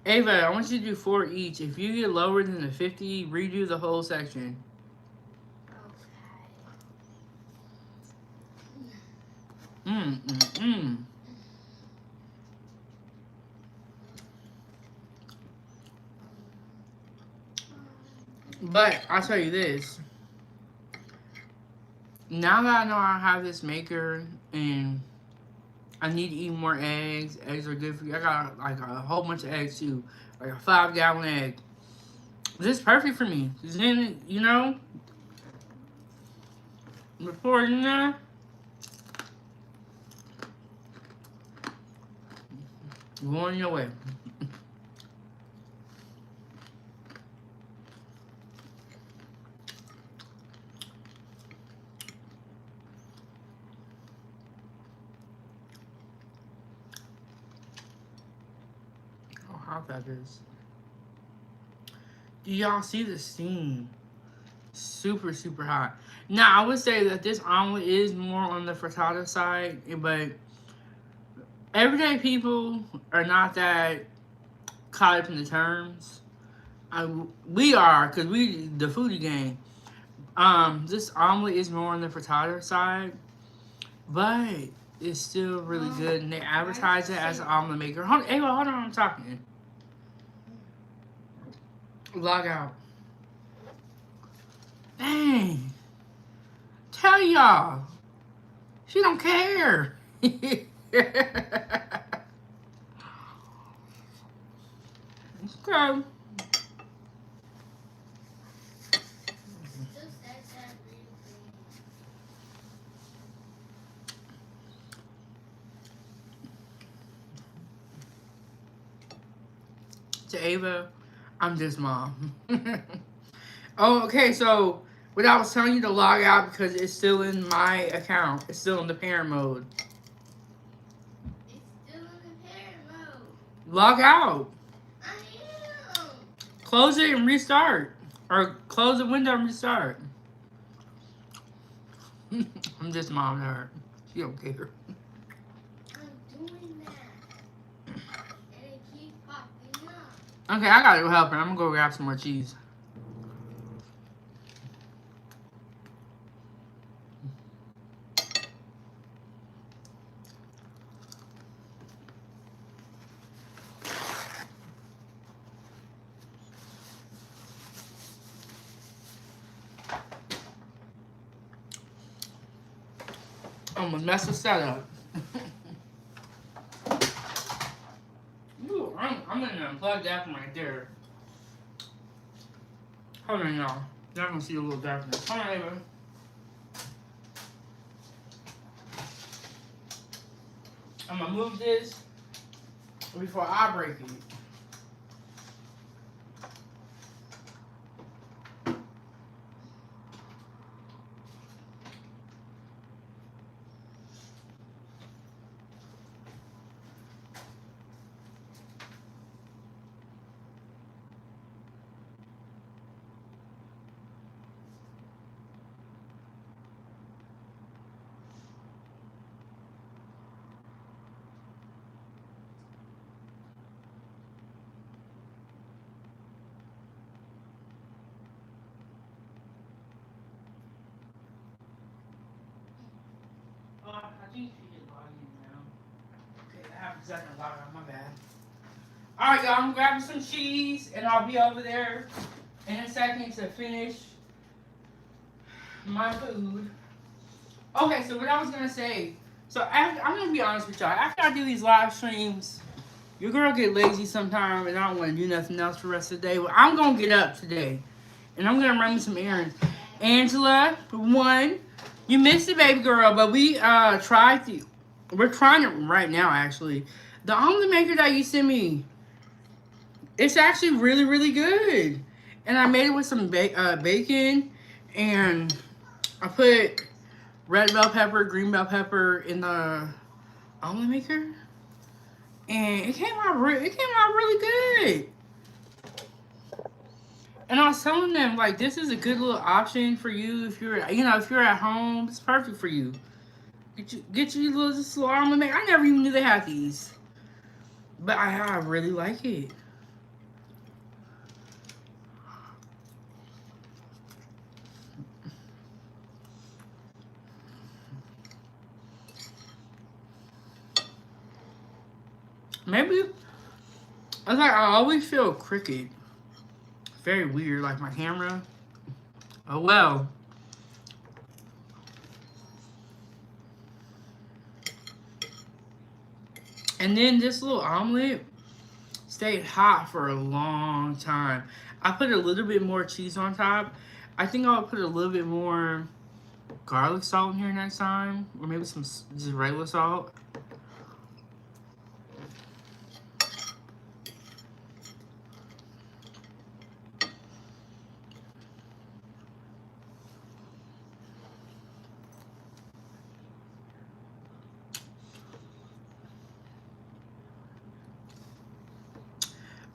Ava, I want you to do 4 each. If you get lower than the 50, redo the whole section. Okay. But I'll tell you this. Now that I know I have this maker and I need to eat more eggs. Eggs are good for you. I got like a whole bunch of eggs too. Like a 5-gallon egg. This is perfect for me. Cause then, you know, before you know, go on your way. Oh, how hot that is. Do y'all see the steam? Super, super hot. Now, I would say that this omelet is more on the frittata side, but everyday people are not that caught up in the terms. We are, because we, the foodie gang. This omelet is more on the frittata side, but it's still really good, and they advertise it as an omelet maker. Ava, hold on, I'm talking. Log out. Dang. Tell y'all. She don't care. Let's go. To Ava, I'm just mom. Oh, okay, so what I was telling you to log out because it's still in my account. It's still in the parent mode. It's still in the parent mode. Log out. I am. Close it and restart. Or close the window and restart. I'm just mom to her. She don't care. I'm doing that. And it keeps popping up. Okay, I gotta go help her. I'm gonna go grab some more cheese. I'm gonna mess this setup. Ooh, I'm gonna unplug that from right there. Hold on, y'all. Y'all gonna see a little darkness. Hold on, Ava. I'm gonna move this before I break it. I think she can log in now. Okay, I have a second log on, my bad. Alright, y'all, I'm grabbing some cheese and I'll be over there in a second to finish my food. Okay, so what I was gonna say, so after, I'm gonna be honest with y'all, after I do these live streams, your girl get lazy sometimes and I don't want to do nothing else for the rest of the day. But I'm gonna get up today and I'm gonna run me some errands. Angela, for one, you missed it, baby girl, but we we're trying it right now actually. The omelet maker that you sent me, it's actually really, really good. And I made it with some bacon, and I put red bell pepper, green bell pepper in the omelet maker, and it came out really good. And I was telling them, like, this is a good little option for you if you're at home. It's perfect for you. Get you this little omelet maker. I never even knew they had these, but I really like it. Maybe it's like I always feel crooked. Very weird, like my camera. Oh well. And then this little omelet stayed hot for a long time. I put a little bit more cheese on top. I think I'll put a little bit more garlic salt in here next time, or maybe some just regular salt.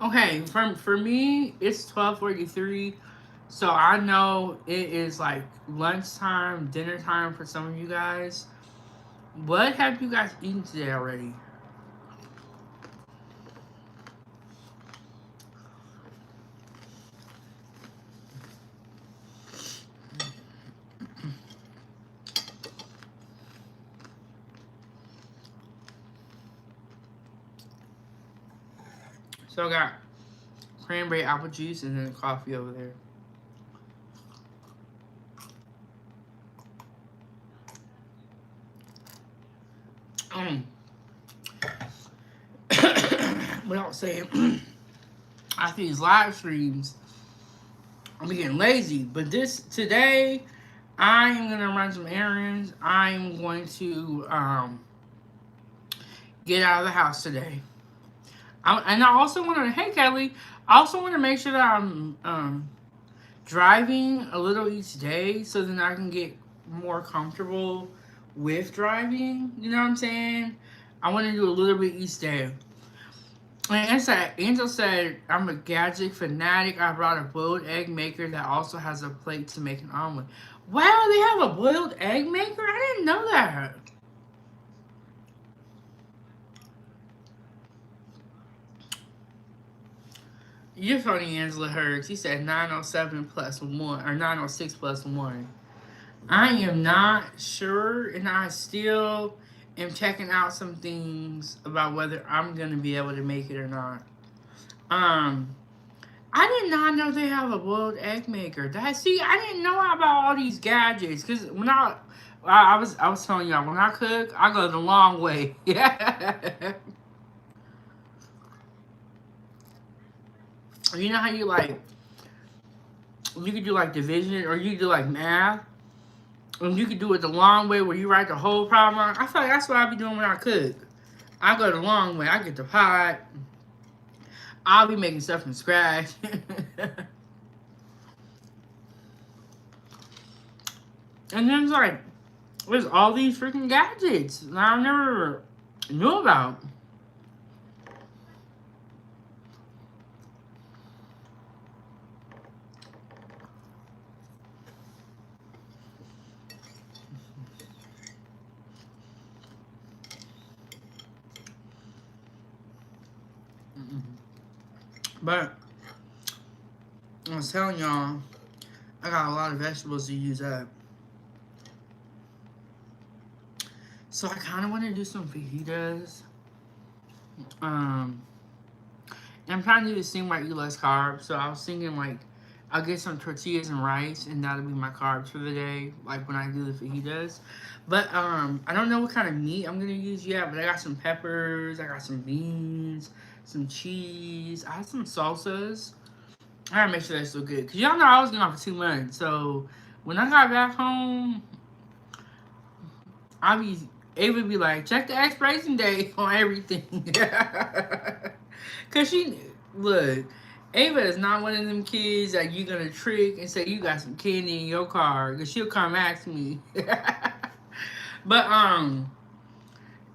Okay, for me, it's 12:43, so I know it is like lunchtime, dinner time for some of you guys. What have you guys eaten today already? So I got cranberry apple juice and then coffee over there. Um, without saying, after these live streams, I'm getting lazy. But this today, I am gonna run some errands. I am going to get out of the house today. And I also want to, hey Kelly, I also want to make sure that I'm driving a little each day so then I can get more comfortable with driving. You know what I'm saying? I want to do a little bit each day. And Angel said, I'm a gadget fanatic. I brought a boiled egg maker that also has a plate to make an omelet. Wow, they have a boiled egg maker? I didn't know that. You're funny, Angela Hurts. He said 907 plus 1, or 906 plus 1. I am not sure, and I still am checking out some things about whether I'm going to be able to make it or not. I did not know they have a boiled egg maker. I didn't know about all these gadgets, because when I was telling y'all, when I cook, I go the long way. Yeah. You know how you could do like division, or you could do like math, and you could do it the long way where you write the whole problem out. I feel like that's what I be doing when I cook. I go the long way. I get the pot. I'll be making stuff from scratch. And then it's like, there's all these freaking gadgets that I never knew about. But I was telling y'all, I got a lot of vegetables to use up. So I kind of want to do some fajitas. And I'm trying to do this thing where I eat less carbs. So I was thinking like, I'll get some tortillas and rice, and that'll be my carbs for the day, like when I do the fajitas. But I don't know what kind of meat I'm gonna use yet. But I got some peppers, I got some beans, some cheese. I have some salsas. I gotta make sure that's still good, cause y'all know I was gone for 2 months. So when I got back home, Ava would be like, check the expiration date on everything. Cause look, Ava is not one of them kids that you gonna trick and say you got some candy in your car, cause she'll come ask me. But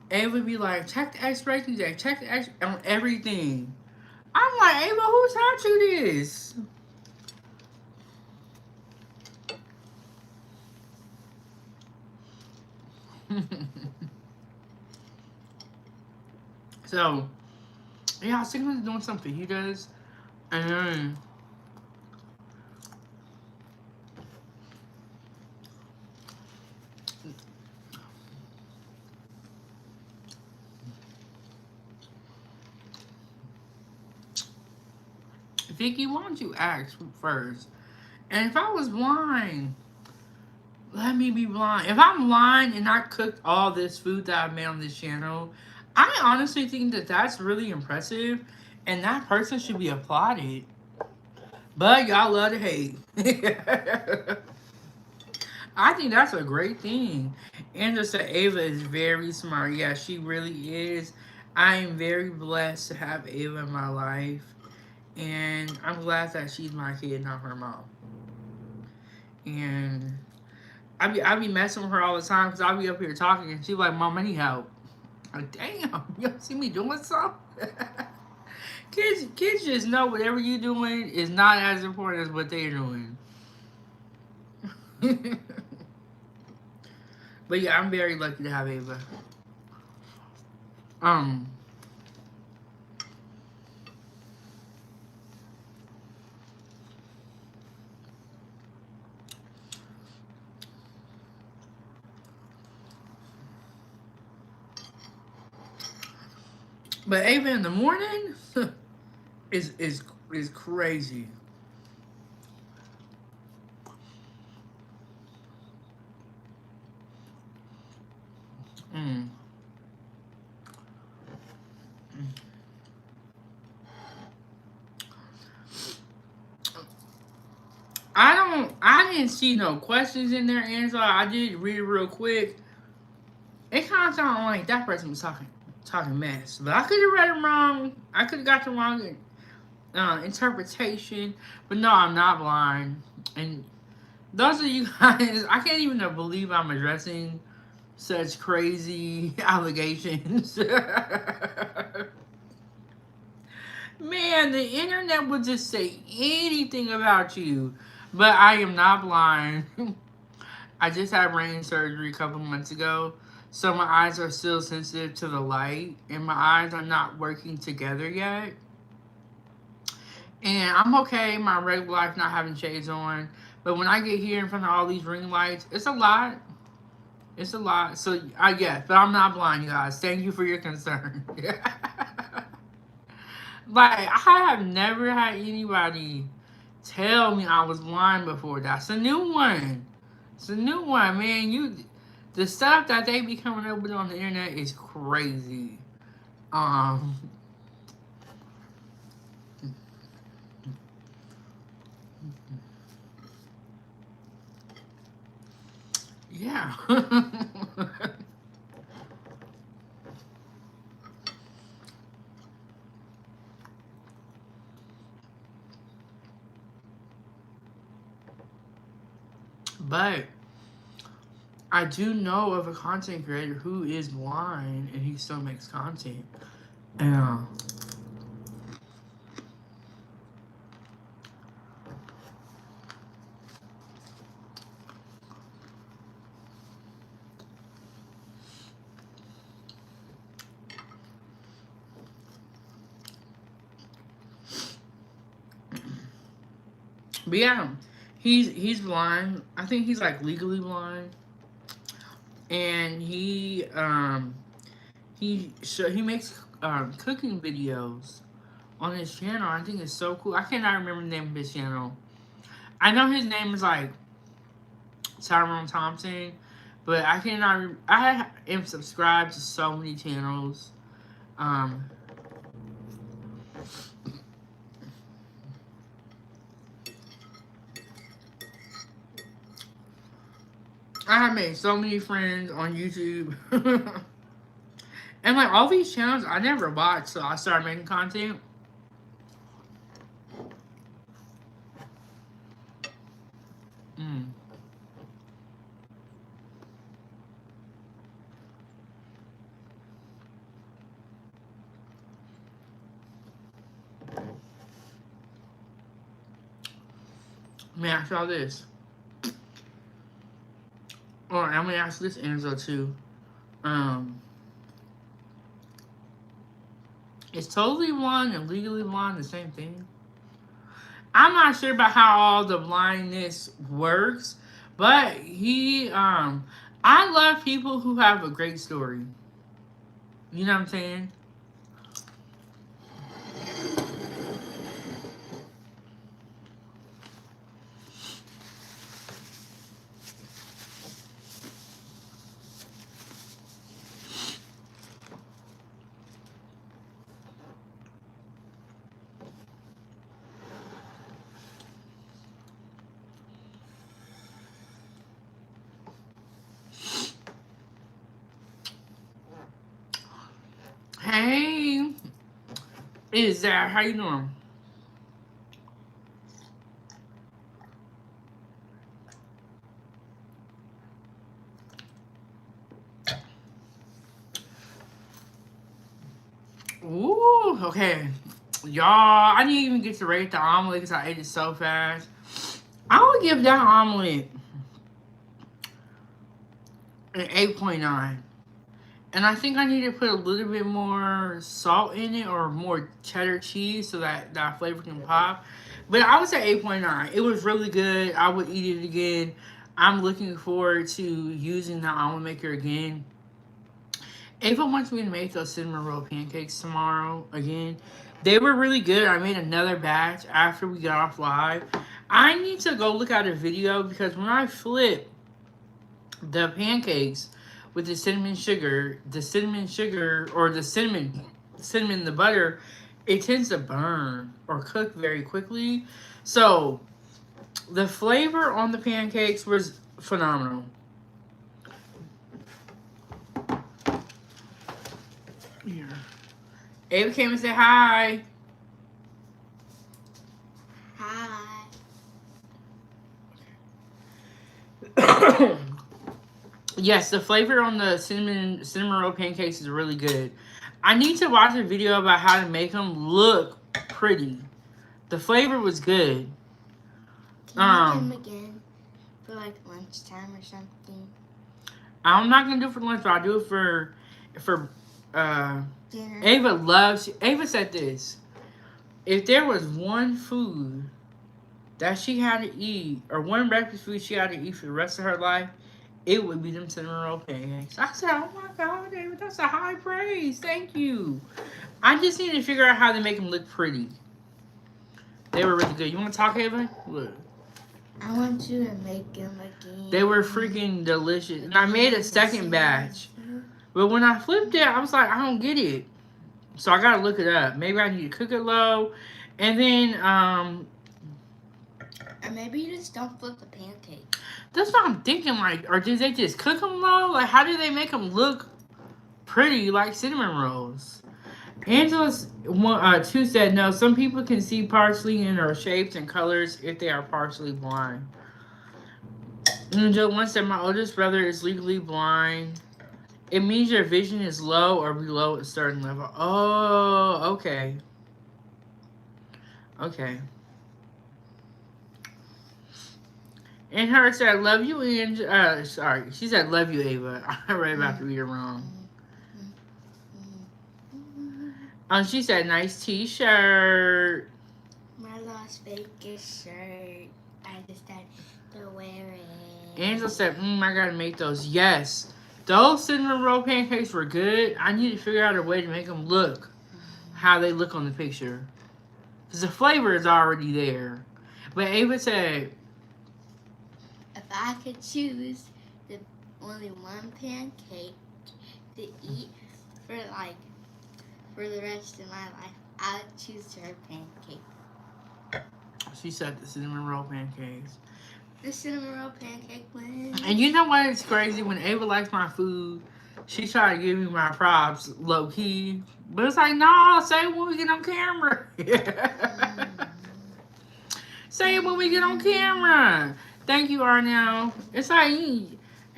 Ava would be like, check the expiration date, check the on everything. I'm like, Ava, who taught you this? So, yeah, I was thinking of doing some fajitas, and then Vicky, why don't you ask first? And if I was blind, let me be blind. If I'm blind and I cooked all this food that I've made on this channel, I honestly think that that's really impressive, and that person should be applauded. But y'all love to hate. I think that's a great thing. And just that Ava is very smart. Yeah, she really is. I am very blessed to have Ava in my life. And I'm glad that she's my kid, not her mom. And I be messing with her all the time because I'll be up here talking and she's like, Mom, I need help. Like, damn, you don't see me doing something? Kids just know whatever you're doing is not as important as what they're doing. But yeah, I'm very lucky to have Ava. Um, but Ava in the morning is is crazy. Mm. I didn't see no questions in their answer. I did read it real quick. It kind of sounded like that person was talking mess, but I could have read it wrong. I could have got the wrong interpretation. But no, I'm not blind. And those of you guys, I can't even believe I'm addressing such crazy allegations. Man, the internet will just say anything about you. But I am not blind. I just had brain surgery a couple months ago. So my eyes are still sensitive to the light. And my eyes are not working together yet. And I'm okay, my regular life not having shades on. But when I get here in front of all these ring lights, it's a lot. It's a lot. So I guess, but I'm not blind, you guys. Thank you for your concern. Like, I have never had anybody tell me I was blind before. That's a new one. It's a new one, man. The stuff that they be coming up with on the internet is crazy. Um, yeah. But I do know of a content creator who is blind and he still makes content. Yeah. But yeah, he's blind. I think he's like legally blind, and he makes cooking videos on his channel. I think it's so cool. I cannot remember the name of his channel. I know his name is like Tyrone Thompson, but I cannot. I am subscribed to so many channels. Um, I have made so many friends on YouTube. And like all these channels I never watched, so I started making content. Mm. Man, I saw this. Or I'm gonna ask this Enzo too. Um, is totally blind and legally blind the same thing? I'm not sure about how all the blindness works, but I love people who have a great story. You know what I'm saying? Hey, is that how you doing? Ooh, okay. Y'all, I didn't even get to rate the omelet because I ate it so fast. I would give that omelet an 8.9. And I think I need to put a little bit more salt in it or more cheddar cheese so that flavor can pop. But I would say 8.9. It was really good. I would eat it again. I'm looking forward to using the omelet maker again. Ava wants me to make those cinnamon roll pancakes tomorrow again. They were really good. I made another batch after we got off live. I need to go look at a video because when I flip the pancakes with the cinnamon sugar or the cinnamon, the butter, it tends to burn or cook very quickly. So the flavor on the pancakes was phenomenal. Here. Ava came and said hi. Hi. Yes, the flavor on the cinnamon roll pancakes is really good. I need to watch a video about how to make them look pretty. The flavor was good. Can you make them again for like lunchtime or something? I'm not gonna do it for lunch, but I'll do it for dinner. Ava said this. If there was one food that she had to eat, or one breakfast food she had to eat for the rest of her life, it would be them cinnamon roll pancakes. I said, oh my God, David, that's a high praise. Thank you. I just need to figure out how to make them look pretty. They were really good. You want to talk, Ava? Look. I want you to make them again. They were freaking delicious. And I made a second batch. But when I flipped it, I was like, I don't get it. So I got to look it up. Maybe I need to cook it low. And then, or maybe you just don't flip the pancake. That's what I'm thinking, like, or did they just cook them low? Like, how do they make them look pretty like cinnamon rolls? Angela's 2 said, no, some people can see partially in our shapes and colors if they are partially blind. Angela 1 said, my oldest brother is legally blind. It means your vision is low or below a certain level. Oh, okay. Okay. And her said, love you, sorry. She said, love you, Ava. I read about to read it wrong. She said, nice t-shirt. My Las Vegas shirt. I just had to wear it. Angela said, I gotta make those. Yes. Those cinnamon roll pancakes were good. I need to figure out a way to make them look how they look on the picture. Because the flavor is already there. But Ava said, if I could choose only one pancake to eat for the rest of my life, I would choose her pancake. She said the cinnamon roll pancakes. The cinnamon roll pancake wins. And you know what is crazy? When Ava likes my food, she tried to give me my props low key. But it's like, no, say it when we get on camera. Say it when we get on camera. Thank you, Arnell. It's like,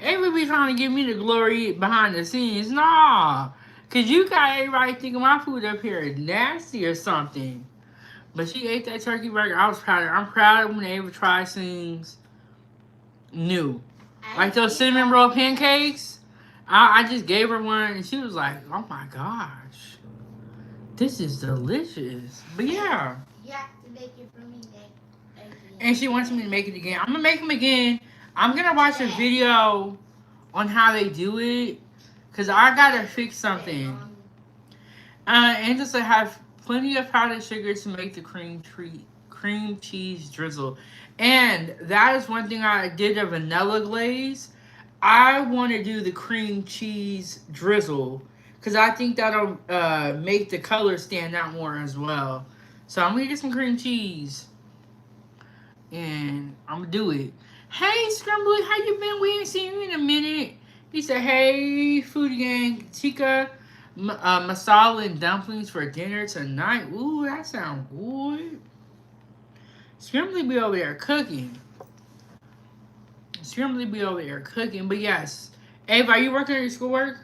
Ava be trying to give me the glory behind the scenes. Nah. Because you got everybody thinking my food up here is nasty or something. But she ate that turkey burger. I was proud of her. I'm proud of when Ava tries things new. Like those cinnamon roll pancakes. I just gave her one and she was like, oh my gosh. This is delicious. But yeah. You have to make it for me next. And she wants me to make it again. I'm going to make them again. I'm going to watch a video on how they do it. Because I got to fix something. And just to have plenty of powdered sugar to make the cream cheese drizzle. And that is one thing I did a vanilla glaze. I want to do the cream cheese drizzle. Because I think that'll make the color stand out more as well. So I'm going to get some cream cheese. And I'm going to do it. Hey, Scrumbly, how you been? We ain't seen you in a minute. He said, hey, food gang. Tikka masala and dumplings for dinner tonight. Ooh, that sounds good. Scrumbly be over there cooking. Scrumbly be over there cooking. But yes. Ava, are you working on your schoolwork?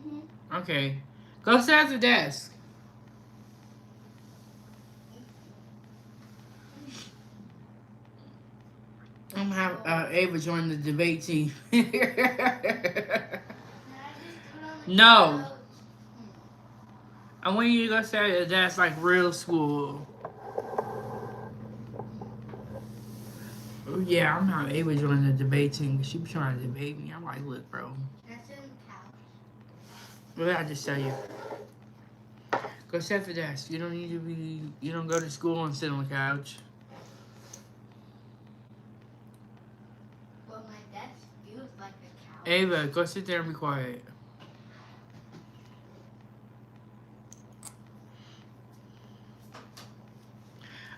Mm-hmm. Okay. Go sit at the desk. I'm gonna have Ava join the debate team. No. I want you to go say that that's like real school. Yeah, I'm not able to join the debate team because she be trying to debate me. I'm like, look, bro. That's in the couch. What did I just tell you? Go sit at the desk. You don't need to be. You don't go to school and sit on the couch. Well, my desk feels like a couch. Ava, go sit there and be quiet.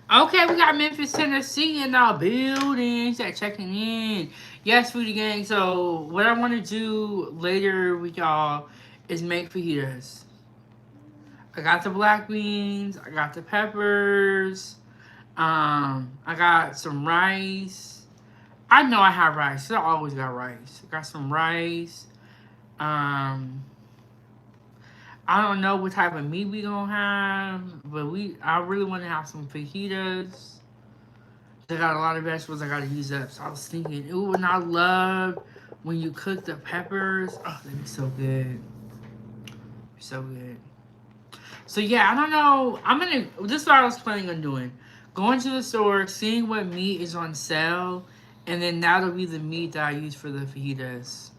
Okay, we got Memphis, Tennessee in our buildings that checking in. Yes, Foodie Gang. So what I want to do later with y'all is make fajitas. I got the black beans. I got the peppers. I got some rice. I know I have rice. I always got rice. I got some rice. I don't know what type of meat we gonna have, but I really want to have some fajitas. They got a lot of vegetables I gotta use up. So I was thinking, ooh, and I love when you cook the peppers. Oh, that'd be so good. So good. So yeah, I don't know. This is what I was planning on doing. Going to the store, seeing what meat is on sale, and then that'll be the meat that I use for the fajitas.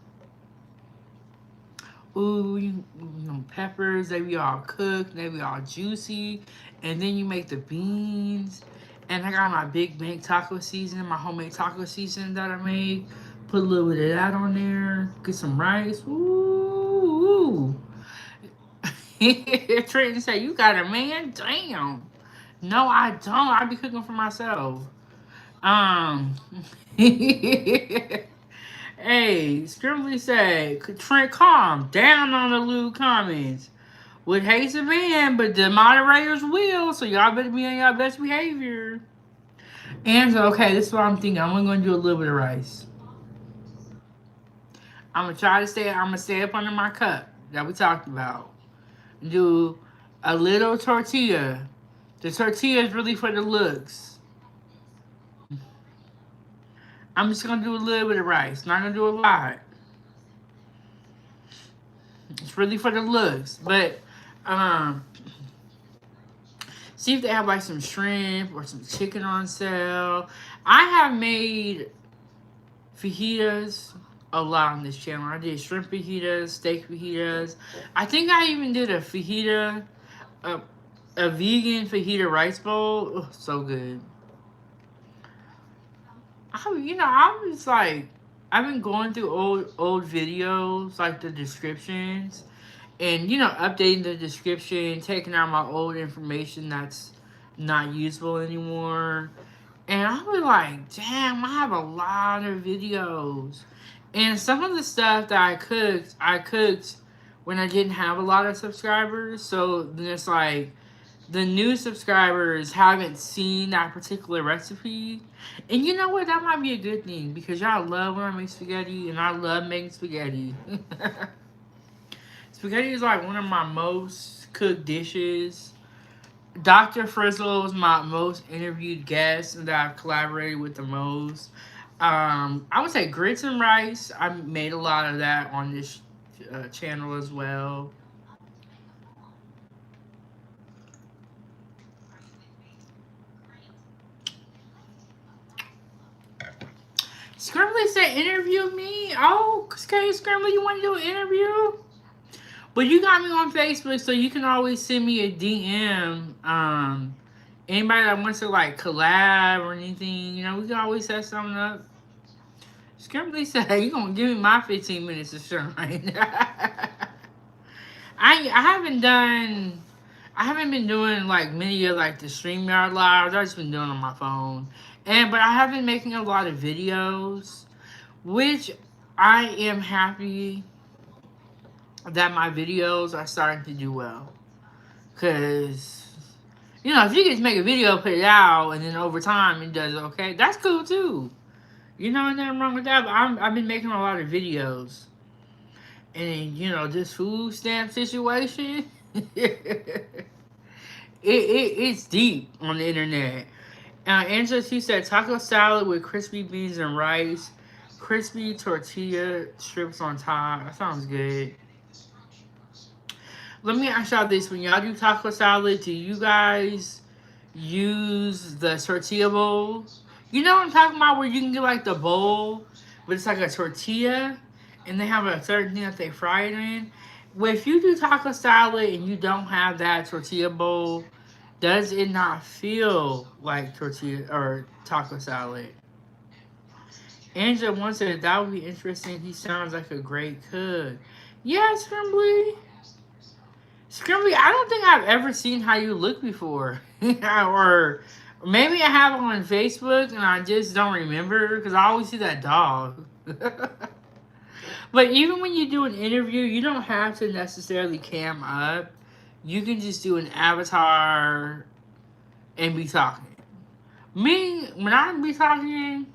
Ooh, you know, peppers, they be all cooked, they be all juicy. And then you make the beans. And I got my big bank taco seasoning, my homemade taco seasoning that I made. Put a little bit of that on there. Get some rice. Ooh. Trenton said, you got a man? Damn. No, I don't. I be cooking for myself. Hey, Scribbly said, Trent, calm down on the lewd comments. Would hate a man, but the moderators will, so y'all better be on y'all best behavior. And so, okay, this is what I'm thinking. I'm only going to do a little bit of rice. I'm going to try to stay up under my cup that we talked about. Do a little tortilla. The tortilla is really for the looks. I'm just going to do a little bit of rice. Not going to do a lot. It's really for the looks. But, see if they have like some shrimp or some chicken on sale. I have made fajitas a lot on this channel. I did shrimp fajitas, steak fajitas. I think I even did a fajita, a vegan fajita rice bowl. Oh, so good. I was like, I've been going through old videos, like the descriptions, and updating the description, taking out my old information that's not useful anymore. And I was like, damn, I have a lot of videos. And some of the stuff that I cooked when I didn't have a lot of subscribers. So then it's like, the new subscribers haven't seen that particular recipe. And you know what? That might be a good thing because y'all love when I make spaghetti, and I love making spaghetti. Spaghetti is like one of my most cooked dishes. Dr. Frizzle is my most interviewed guest that I've collaborated with the most. I would say grits and rice. I made a lot of that on this channel as well. Scrimley said interview me. Oh, okay, Scrimley, you want to do an interview? But you got me on Facebook, so you can always send me a DM. Anybody that wants to like collab or anything, we can always set something up. Scrimley said, you gonna give me my 15 minutes of shine. I haven't been doing like many of like the StreamYard lives. I've just been doing on my phone. But I have been making a lot of videos, which I am happy that my videos are starting to do well. Because, if you just make a video, put it out, and then over time it does okay, that's cool too. Nothing wrong with that, but I've been making a lot of videos. And, this food stamp situation, it's deep on the internet. Angela, she said taco salad with crispy beans and rice, crispy tortilla strips on top. That sounds good. Let me ask y'all this: when y'all do taco salad, do you guys use the tortilla bowl? You know what I'm talking about, where you can get like the bowl, but it's like a tortilla, and they have a certain thing that they fry it in. Well, if you do taco salad and you don't have that tortilla bowl, does it not feel like tortilla or taco salad? Angela once said that would be interesting. He sounds like a great cook. Yeah, Scrumbly. Scrumbly, I don't think I've ever seen how you look before. Or maybe I have on Facebook and I just don't remember because I always see that dog. But even when you do an interview, you don't have to necessarily cam up. You can just do an avatar and be talking. Me, when I be talking,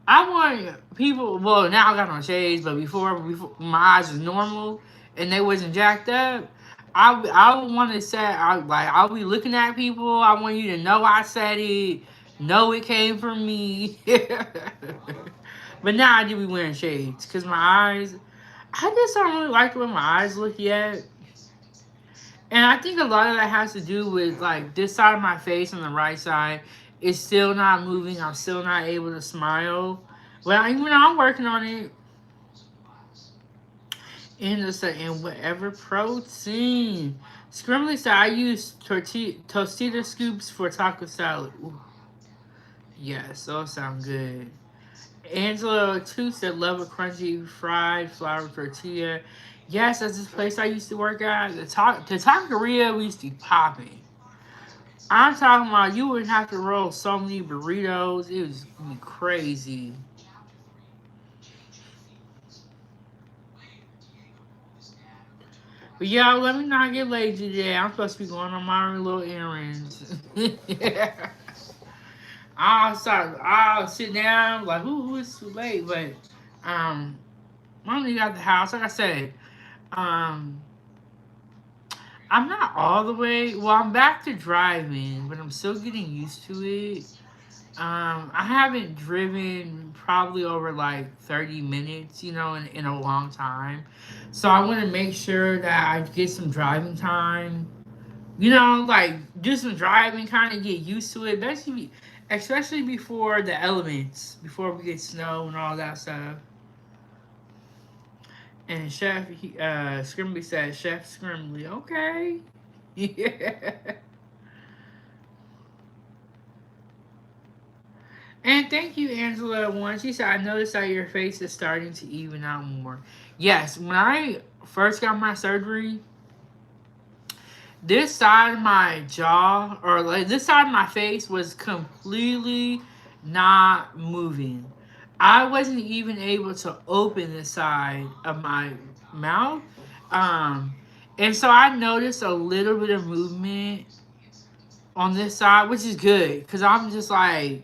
I want people. Well, now I got on shades, but before my eyes was normal and they wasn't jacked up. I want to say I'll be looking at people. I want you to know I said it, know it came from me. But now I do be wearing shades because my eyes. I just don't really like the way my eyes look yet. And I think a lot of that has to do with like this side of my face on the right side is still not moving. I'm still not able to smile. Well, even though I'm working on it. And whatever protein. Scrumbly said I use tostita scoops for taco salad. Ooh. Yes, those sound good. Angela too said love a crunchy fried flour tortilla. Yes, that's this place I used to work at. The taqueria we used to be popping. I'm talking about you wouldn't have to roll so many burritos. It was crazy. But y'all, let me not get lazy today. I'm supposed to be going on my little errands. Yeah. I'll sit down like, ooh, it's too late. But I'm gonna leave out the house. Like I said, um, I'm not all the way. Well, I'm back to driving, but I'm still getting used to it. I haven't driven probably over like 30 minutes, in a long time. So I want to make sure that I get some driving time. Like do some driving, kind of get used to it, especially before the elements, before we get snow and all that stuff. And Scrimley said, Chef Scrimley, okay. Yeah. And thank you, Angela. One, she said, I noticed that your face is starting to even out more. Yes, when I first got my surgery, this side of my jaw, or like this side of my face, was completely not moving. I wasn't even able to open the side of my mouth. And so I noticed a little bit of movement on this side, which is good, because I'm just like,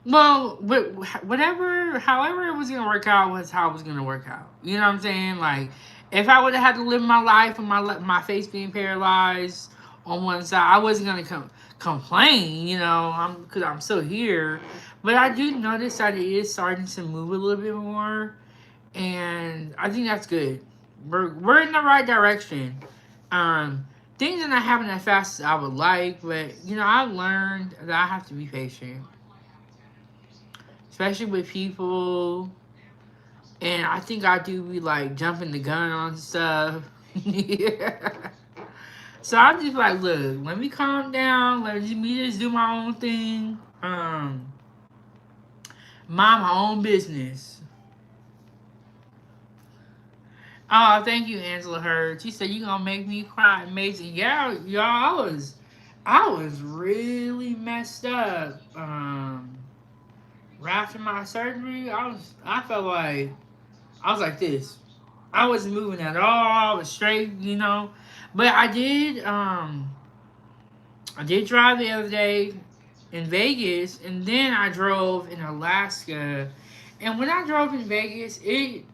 well, however it was gonna work out was how it was gonna work out. You know what I'm saying? Like, if I would have had to live my life with my face being paralyzed on one side, I wasn't gonna complain. Because I'm still here. But I do notice that it is starting to move a little bit more, and I think that's good. We're in the right direction. Things are not happening as fast as I would like, but I learned that I have to be patient. Especially with people. And I think I do be like jumping the gun on stuff. Yeah. So I'm just like, look, let me calm down. Let me just do my own thing. Mind my own business. Oh, thank you, Angela Hurd. She said you gonna make me cry. Amazing. Yeah, y'all, I was really messed up. Right after my surgery, I felt like I was like this. I wasn't moving at all. I was straight, But I did drive the other day in Vegas, and then I drove in Alaska. And when I drove in Vegas, it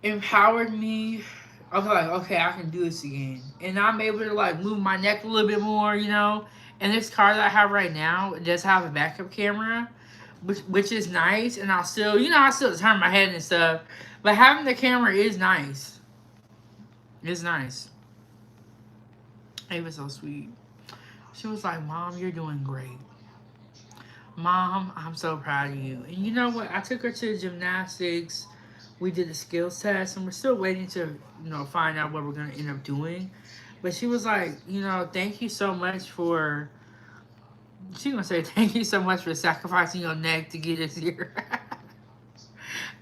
empowered me I feel like, okay, I can do this again. And I'm able to like move my neck a little bit more, you know. And this car that I have right now does have a backup camera, which is nice. And I'll still, you know, I still turn my head and stuff. But having the camera is nice. It's nice. It was so sweet. She was like, Mom, you're doing great. Mom, I'm so proud of you. And you know what? I took her to gymnastics. We did the skills test, and we're still waiting to, you know, find out what we're going to end up doing. But she was like, you know, thank you so much for, she going to say, thank you so much for sacrificing your neck to get us here.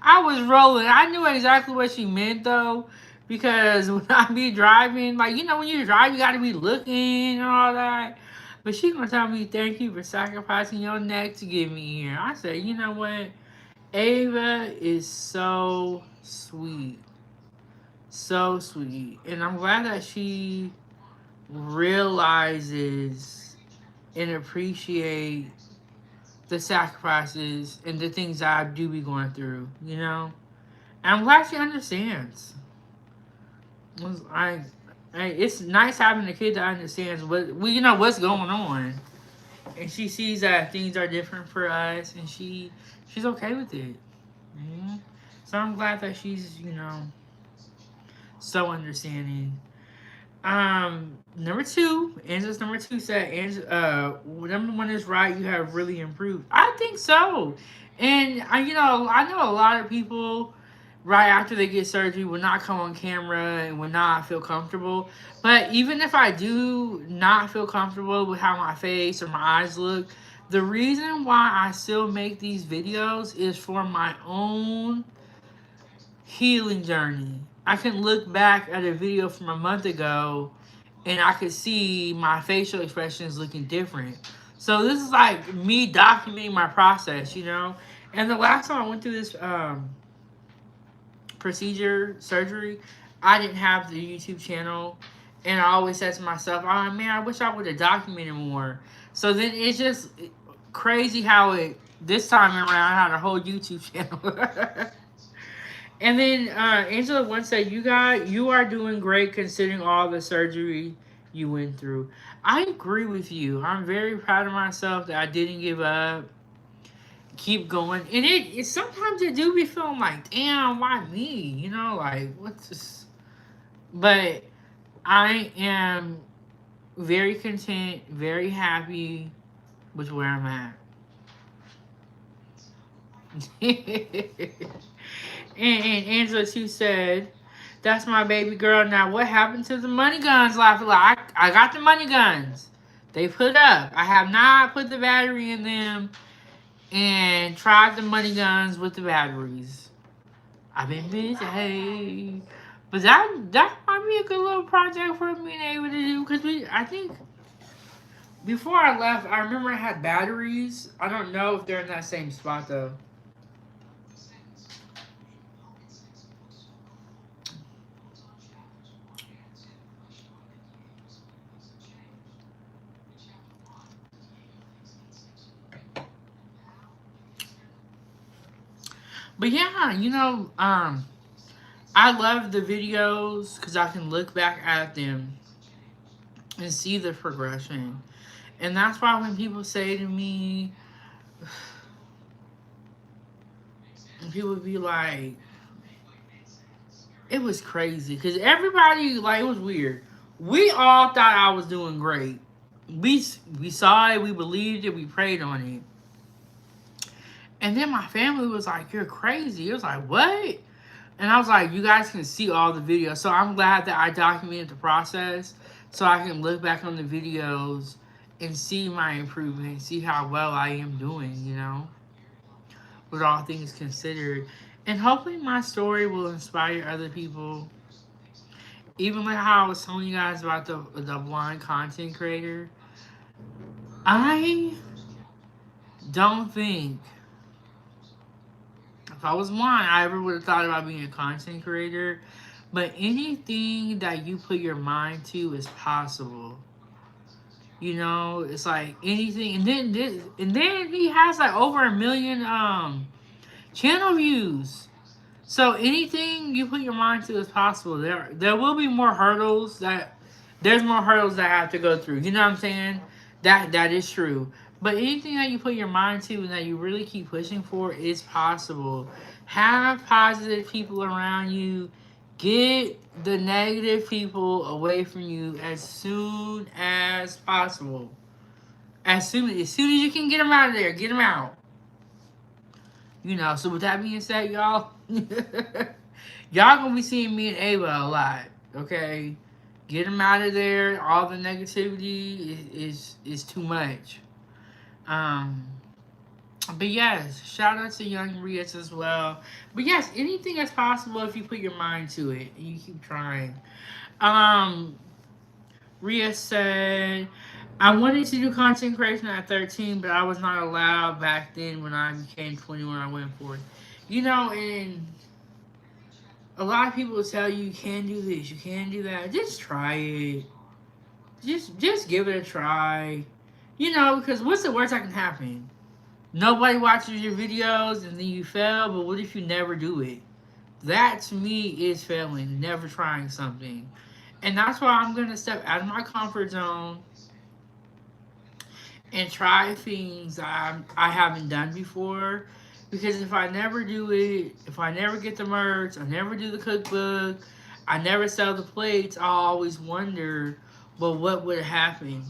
I was rolling. I knew exactly what she meant, though, because when I be driving, like, you know, when you drive, you got to be looking and all that. But she gonna tell me, thank you for sacrificing your neck to get me here. I said, you know what? Ava is so sweet. So sweet. And I'm glad that she realizes and appreciate the sacrifices and the things that I do be going through, you know? And I'm glad she understands. It's nice having a kid that understands what, well, you know, what's going on. And she sees that things are different for us, and she's okay with it. Mm-hmm. So I'm glad that she's, you know, so understanding. Number two, Angela's number two said, number one is right. You have really improved. I think so, and you know, I know a lot of people right after they get surgery will not come on camera and will not feel comfortable. But even if I do not feel comfortable with how my face or my eyes look, the reason why I still make these videos is for my own healing journey. I can look back at a video from a month ago and I could see my facial expressions looking different. So this is like me documenting my process, you know? And the last time I went through this surgery, I didn't have the YouTube channel. And I always said to myself, oh man, I wish I would have documented more. So then it's just crazy how this time around, I had a whole YouTube channel. And then Angela once said, you are doing great considering all the surgery you went through. I agree with you. I'm very proud of myself that I didn't give up. Keep going. And it sometimes it do be feeling like, damn, why me? You know, like, what's this? But I am very content, very happy with where I'm at. And Angela too said, that's my baby girl. Now what happened to the money guns? Like, I got the money guns. They put up. I have not put the battery in them and tried the money guns with the batteries. I've been busy. But that might be a good little project for me and Ava to do, because I think before I left, I remember I had batteries. I don't know if they're in that same spot though. But yeah, you know, I love the videos because I can look back at them and see the progression. And that's why when people say to me, and people be like, it was crazy. Because everybody, like, it was weird. We all thought I was doing great. We saw it, we believed it, we prayed on it. And then my family was like, you're crazy. It was like, what? And I was like, you guys can see all the videos. So I'm glad that I documented the process so I can look back on the videos and see my improvement, see how well I am doing, you know, with all things considered. And hopefully my story will inspire other people. Even like how I was telling you guys about the blind content creator. I don't think if I was blind, I ever would have thought about being a content creator. But anything that you put your mind to is possible. You know, it's like anything. And then he has like over 1 million channel views. So anything you put your mind to is possible. There will be more hurdles there's more hurdles that I have to go through. You know what I'm saying? That is true. But anything that you put your mind to and that you really keep pushing for is possible. Have positive people around you. Get the negative people away from you as soon as possible. As soon as you can get them out of there, get them out. You know, so with that being said, y'all, y'all gonna be seeing me and Ava a lot, okay? Get them out of there. All the negativity is too much. Um, but yes, shout out to young Rias as well. But yes, anything is possible if you put your mind to it and you keep trying. Um, Ria said, I wanted to do content creation at 13, but I was not allowed back then when I became 21. I went for it. You know, and a lot of people will tell you can do this, you can do that. Just try it. Just give it a try. You know, because what's the worst that can happen? Nobody watches your videos and then you fail, but what if you never do it? That to me is failing, never trying something. And that's why I'm going to step out of my comfort zone and try things I haven't done before. Because if I never do it, if I never get the merch, I never do the cookbook, I never sell the plates, I'll always wonder, well, what would happen?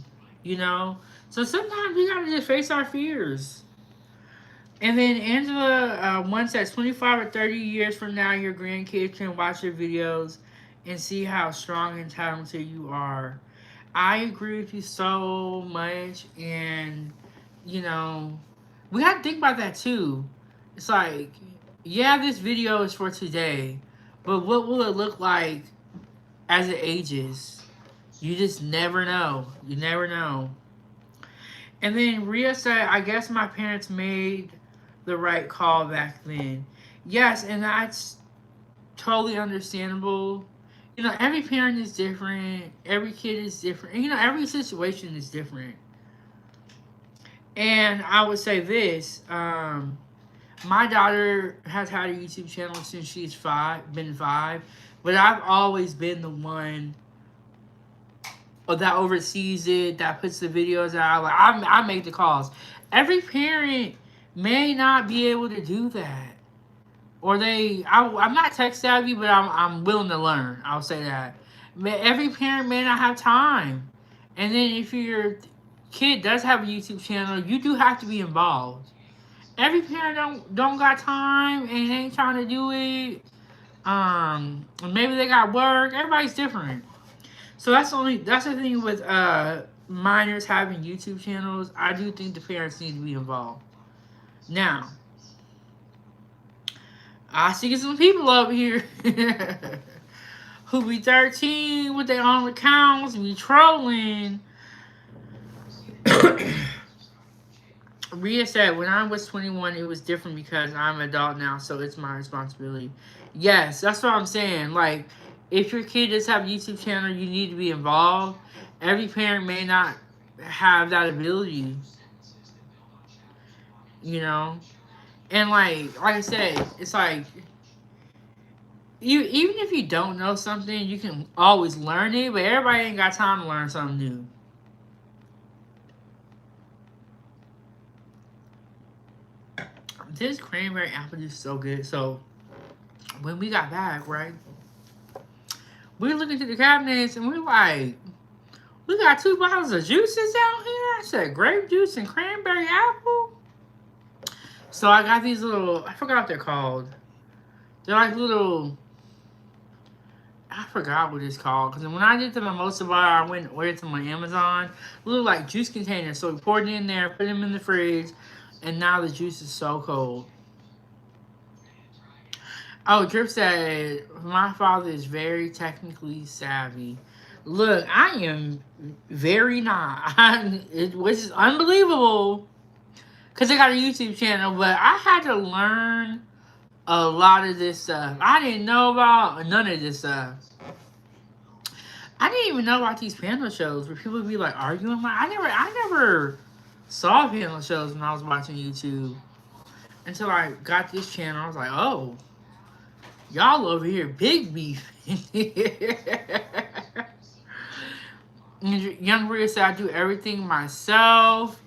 You know? So sometimes we gotta just face our fears. And then Angela once says 25 or 30 years from now, your grandkids can watch your videos and see how strong and talented you are. I agree with you so much. And, you know, we got to think about that too. It's like, yeah, this video is for today, but what will it look like as it ages? You just never know. You never know. And then Ria said, I guess my parents made the right call back then. Yes, and that's totally understandable. You know, every parent is different. Every kid is different. And, you know, every situation is different. And I would say this. My daughter has had a YouTube channel since she's been five. But I've always been the one that oversees it, that puts the videos out. Like, I make the calls. Every parent may not be able to do that. Or I'm not tech savvy, but I'm willing to learn. I'll say that. Every parent may not have time. And then if your kid does have a YouTube channel, you do have to be involved. Every parent don't got time and ain't trying to do it. Maybe they got work. Everybody's different. So that's the thing with minors having YouTube channels. I do think the parents need to be involved. Now, I see some people up here who be 13 with their own accounts, be trolling. Ria said, when I was 21, it was different because I'm an adult now, so it's my responsibility. Yes, that's what I'm saying. Like, if your kid does have a YouTube channel, you need to be involved. Every parent may not have that ability. You know? And like I said, it's like, even if you don't know something, you can always learn it, but everybody ain't got time to learn something new. This cranberry apple juice is so good. So, when we got back, right, we were looking through the cabinets and we were like, we got 2 bottles of juices out here. I said, grape juice and cranberry apple. So I got these little, I forgot what they're called. They're like little, I forgot what it's called. Because when I did the mimosa bar, I went and ordered them on Amazon. Little like juice containers. So we poured it in there, put them in the fridge. And now the juice is so cold. Oh, Drip said, my father is very technically savvy. Look, I am very not. Which is unbelievable. Because I got a YouTube channel, but I had to learn a lot of this stuff. I didn't know about none of this stuff. I didn't even know about these panel shows where people would be like arguing. I never saw panel shows when I was watching YouTube until I got this channel. I was like, oh, Y'all over here, big beef. Young Rhea said, I do everything myself.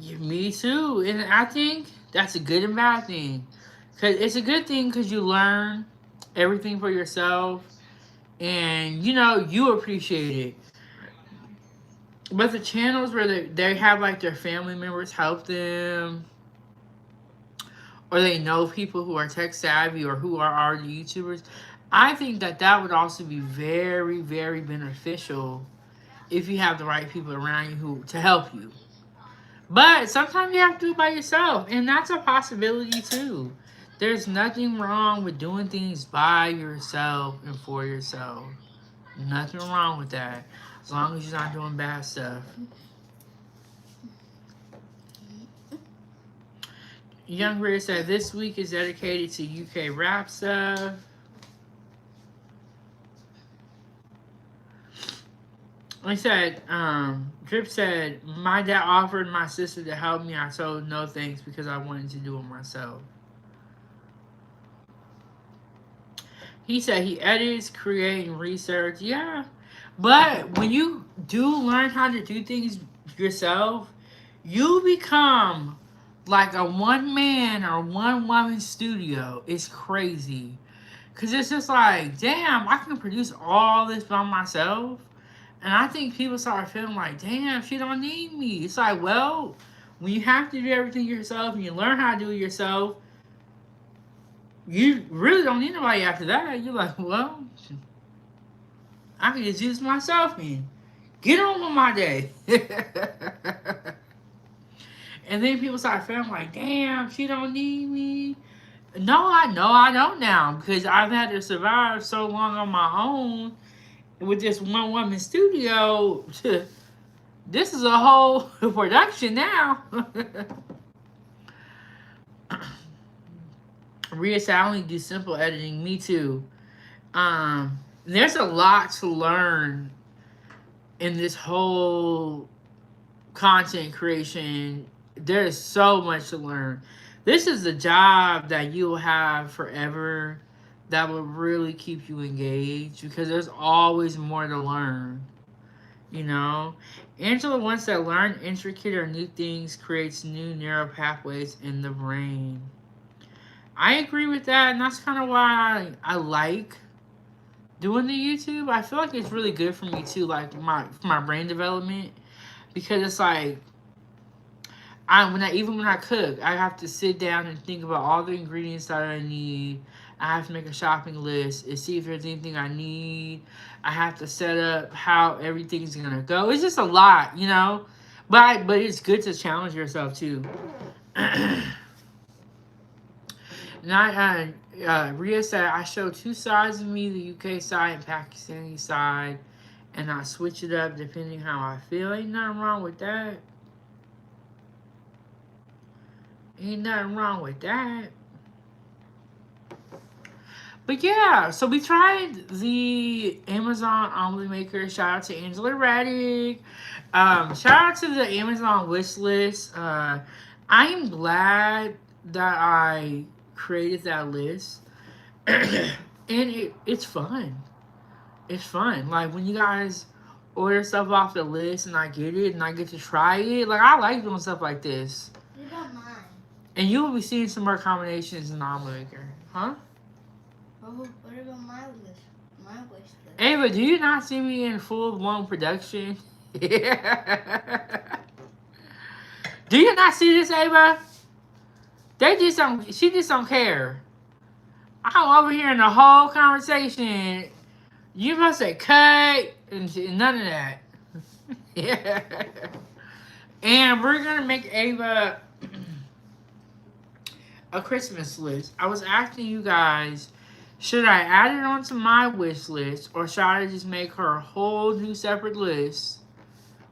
Yeah, me too. And I think that's a good and bad thing. Because it's a good thing because you learn everything for yourself. And, you know, you appreciate it. But the channels where they have, like, their family members help them, or they know people who are tech savvy or who are already YouTubers, I think that that would also be very, very beneficial if you have the right people around you who to help you. But sometimes you have to do it by yourself, and that's a possibility too. There's nothing wrong with doing things by yourself and for yourself. Nothing wrong with that, as long as you're not doing bad stuff. Young Rhea said this week is dedicated to UK rap stuff. I said, Drip said, my dad offered my sister to help me. I told no thanks because I wanted to do it myself. He said he edits, create, and research. Yeah. But when you do learn how to do things yourself, you become like a one-man or one-woman studio. It's crazy. Because it's just like, damn, I can produce all this by myself. And I think people start feeling like, damn, she don't need me. It's like, well, when you have to do everything yourself and you learn how to do it yourself, you really don't need nobody after that. You're like, well, I can just do this myself and get on with my day. And then people start feeling like, damn, she don't need me. No, I know I don't now because I've had to survive so long on my own with this one woman studio. This is a whole production now. Rhea said, I only do simple editing. Me too. There's a lot to learn in this whole content creation. There's so much to learn. This is a job that you'll have forever that will really keep you engaged because there's always more to learn. You know? Angela wants to learn intricate or new things creates new neural pathways in the brain. I agree with that, and that's kind of why I like doing the YouTube. I feel like it's really good for me too, like for my brain development, because it's like even when I cook, I have to sit down and think about all the ingredients that I need. I have to make a shopping list and see if there's anything I need. I have to set up how everything's gonna go. It's just a lot, you know. But it's good to challenge yourself too. And Rhea said, I show two sides of me, the UK side and Pakistani side, and I switch it up depending how I feel. Ain't nothing wrong with that. Ain't nothing wrong with that. But yeah, so we tried the Amazon omelet maker. Shout out to Angela Reddick. Shout out to the Amazon wish list. I'm glad that I created that list. And it's fun. It's fun. Like when you guys order stuff off the list and I get it and I get to try it. Like I like doing stuff like this. What about mine? And you will be seeing some more combinations in the omelet maker. Huh? What about my list? My wish list. Ava, do you not see me in full-blown production? Do you not see this, Ava? She just don't care. I'm over here in the whole conversation. You must say cut and none of that. Yeah. And we're gonna make Ava a Christmas list. I was asking you guys, should I add it onto my wish list or should I just make her a whole new separate list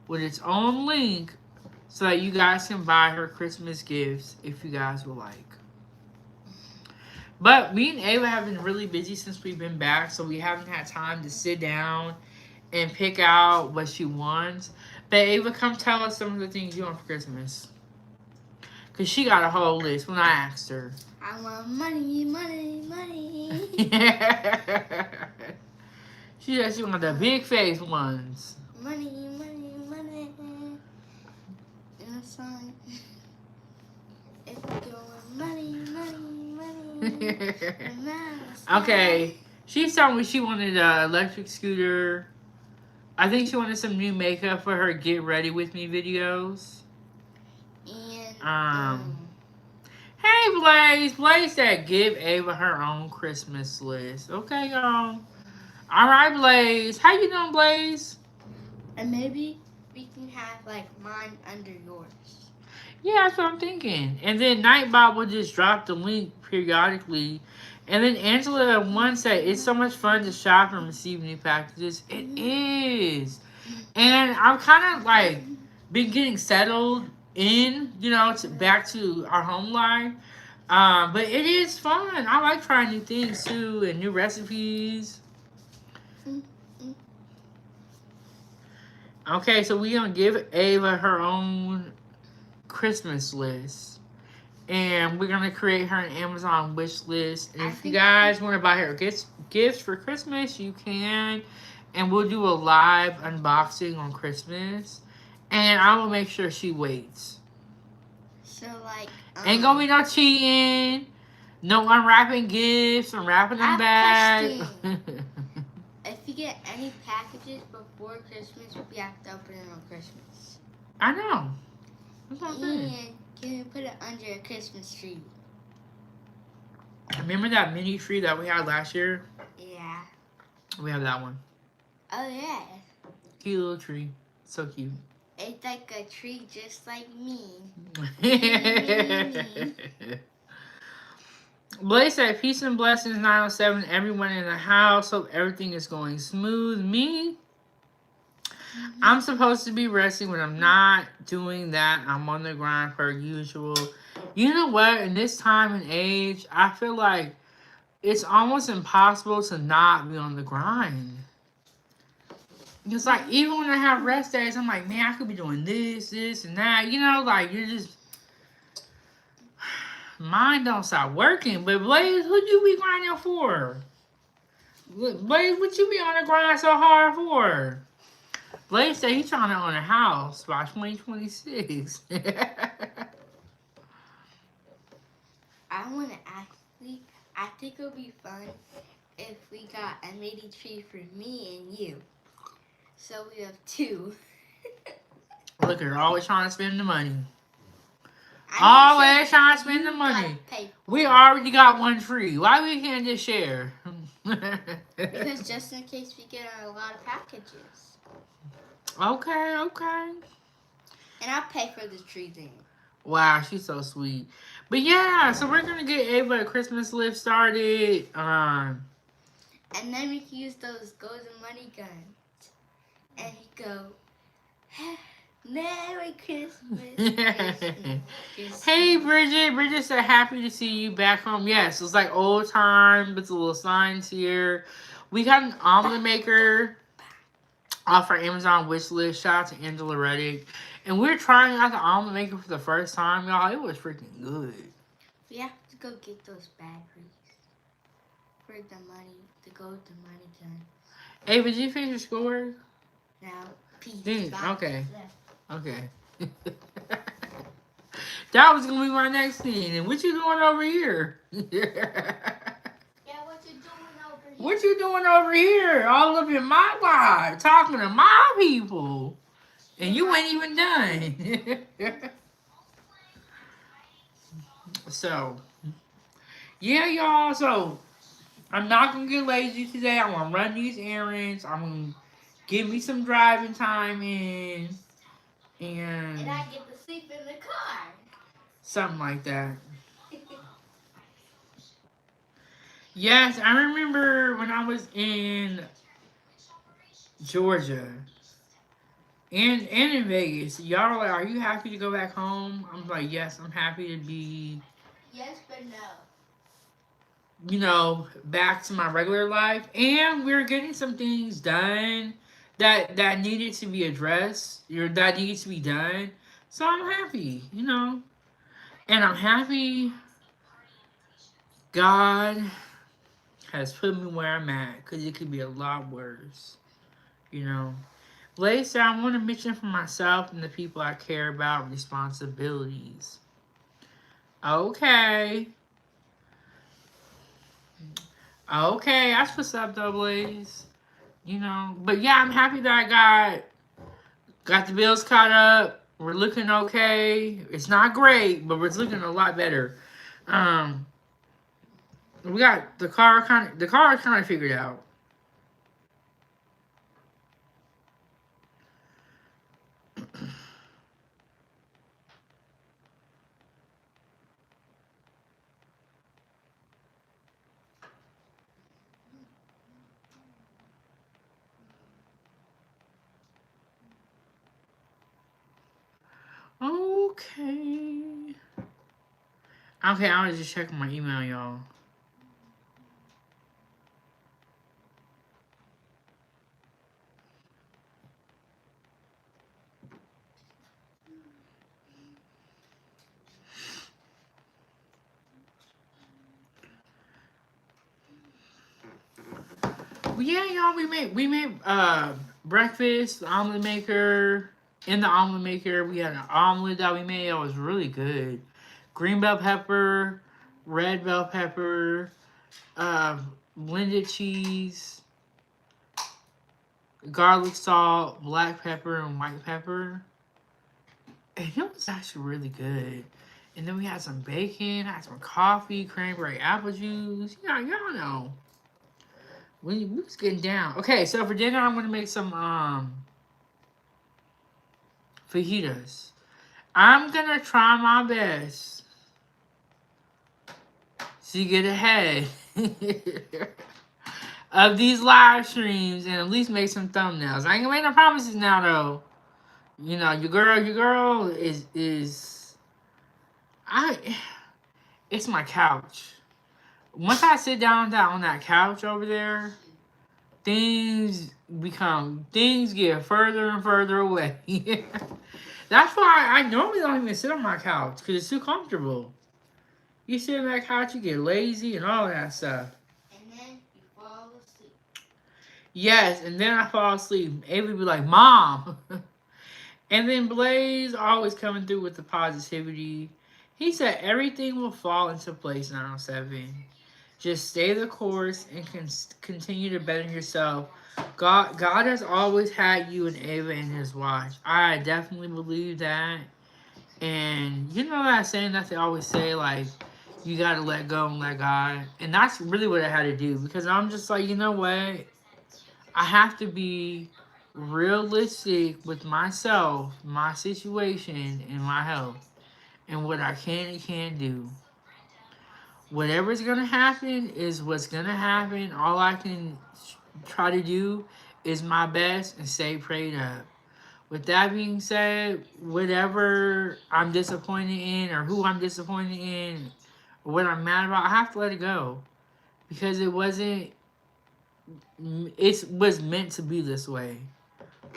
with its own link so that you guys can buy her Christmas gifts if you guys would like. But me and Ava have been really busy since we've been back, so we haven't had time to sit down and pick out what she wants. But Ava, come tell us some of the things you want for Christmas. Because she got a whole list when I asked her. I want money, money, money. She said she wanted the big face ones. Money, money, money. In a song. It's going money, money, money. Okay. She told me she wanted an electric scooter. I think she wanted some new makeup for her get ready with me videos. And Hey Blaze. Blaze said give Ava her own Christmas list. Okay, y'all. Alright, Blaze. How you doing, Blaze? and maybe we can have like mine under yours. Yeah, that's what I'm thinking. And then Nightbot will just drop the link periodically. And then Angela once said, it's so much fun to shop and receive new packages. It is. And I'm kind of like been getting settled in, back to our home life. But it is fun. I like trying new things too and new recipes. Okay, so we're going to give Ava her own Christmas list. And we're going to create her an Amazon wish list. And if you guys want to buy her gifts for Christmas, you can. And we'll do a live unboxing on Christmas. And I will make sure she waits. So, like... ain't going to be no cheating. No unwrapping gifts. Unwrapping them back. If you get any packages before Christmas, we have to open it on Christmas. I know. That's what I'm saying. And can you put it under a Christmas tree? Remember that mini tree that we had last year? Yeah. We have that one. Oh, yeah. Cute little tree. So cute. It's like a tree just like me. Blaze said, peace and blessings, 907. Everyone in the house. Hope everything is going smooth. Me? I'm supposed to be resting when I'm not doing that. I'm on the grind per usual. You know what? In this time and age, I feel like it's almost impossible to not be on the grind. It's like, even when I have rest days, I'm like, man, I could be doing this, and that. Like, you're just... Mine don't stop working. But Blaze, who'd you be grinding for? Blaze, what you be on the grind so hard for? Blaze said he's trying to own a house by 2026. I think it would be fun if we got a mini tree for me and you. So we have two. Look at her, always trying to spend the money. Always trying to spend the money. We already got one tree. Why we can't just share? Because just in case we get a lot of packages. Okay. And I'll pay for the tree then. Wow, she's so sweet. But yeah, so we're gonna get Ava a Christmas list started. And then we can use those golden money guns. And he go, Merry Christmas. Hey, Bridget. Bridget said, happy to see you back home. Yes, it's like old time, but it's a little signs here. We got an omelet maker off our Amazon wish list. Shout out to Angela Reddick. And we're trying out the omelet maker for the first time, y'all. It was freaking good. We have to go get those batteries for the money, to go with the money gun. Hey, did you finish your schoolwork? No. Okay. Okay. That was gonna be my next thing. And what you doing over here? What you doing over here? What you doing over here? All up in my life, talking to my people, and you ain't even done. So, yeah, y'all. So, I'm not gonna get lazy today. I'm gonna run these errands. I'm gonna give me some driving time in. And I get to sleep in the car. Something like that. Yes, I remember when I was in Georgia and in Vegas. Y'all were like, are you happy to go back home? I'm like, yes, I'm happy to be, Yes, but no. Back to my regular life. And we're getting some things done that needed to be addressed, that needs to be done. So I'm happy, and I'm happy God has put me where I'm at, because it could be a lot worse, you know. Blaze said, I want to mention for myself and the people I care about responsibilities. Okay. Okay, that's what's up, though, Blaze. You know, but yeah, I'm happy that I got the bills caught up. We're looking okay. It's not great, but we're looking a lot better. Um, we got the car kind of figured out. Okay. Okay, I was just checking my email, y'all. Well, yeah, y'all, we made breakfast, the omelet maker. In the omelet maker, we had an omelet that we made. It was really good. Green bell pepper, red bell pepper, blended cheese, garlic salt, black pepper, and white pepper. And it was actually really good. And then we had some bacon, had some coffee, cranberry apple juice. Yeah, y'all know. We was getting down. Okay, so for dinner I'm gonna make some fajitas. I'm gonna try my best to get ahead of these live streams and at least make some thumbnails. I ain't gonna make no promises now though. You know, your girl is I it's my couch. Once I sit down on that couch over there, things get further and further away. That's why I normally don't even sit on my couch, because it's too comfortable. You sit on that couch, you get lazy and all that stuff. And then you fall asleep. Yes, and then I fall asleep. Ava be like, Mom. And then Blaze always coming through with the positivity. He said everything will fall into place now, 7. Just stay the course and continue to better yourself. God has always had you and Ava in his watch. I definitely believe that. And you know that saying that they always say, like, you gotta let go and let God. And that's really what I had to do. Because I'm just like, you know what? I have to be realistic with myself, my situation, and my health. And what I can and can't do. Whatever's gonna happen is what's gonna happen. All I can try to do is my best and stay prayed up. With that being said, whatever I'm disappointed in or who I'm disappointed in or what I'm mad about, I have to let it go. Because it was meant to be this way.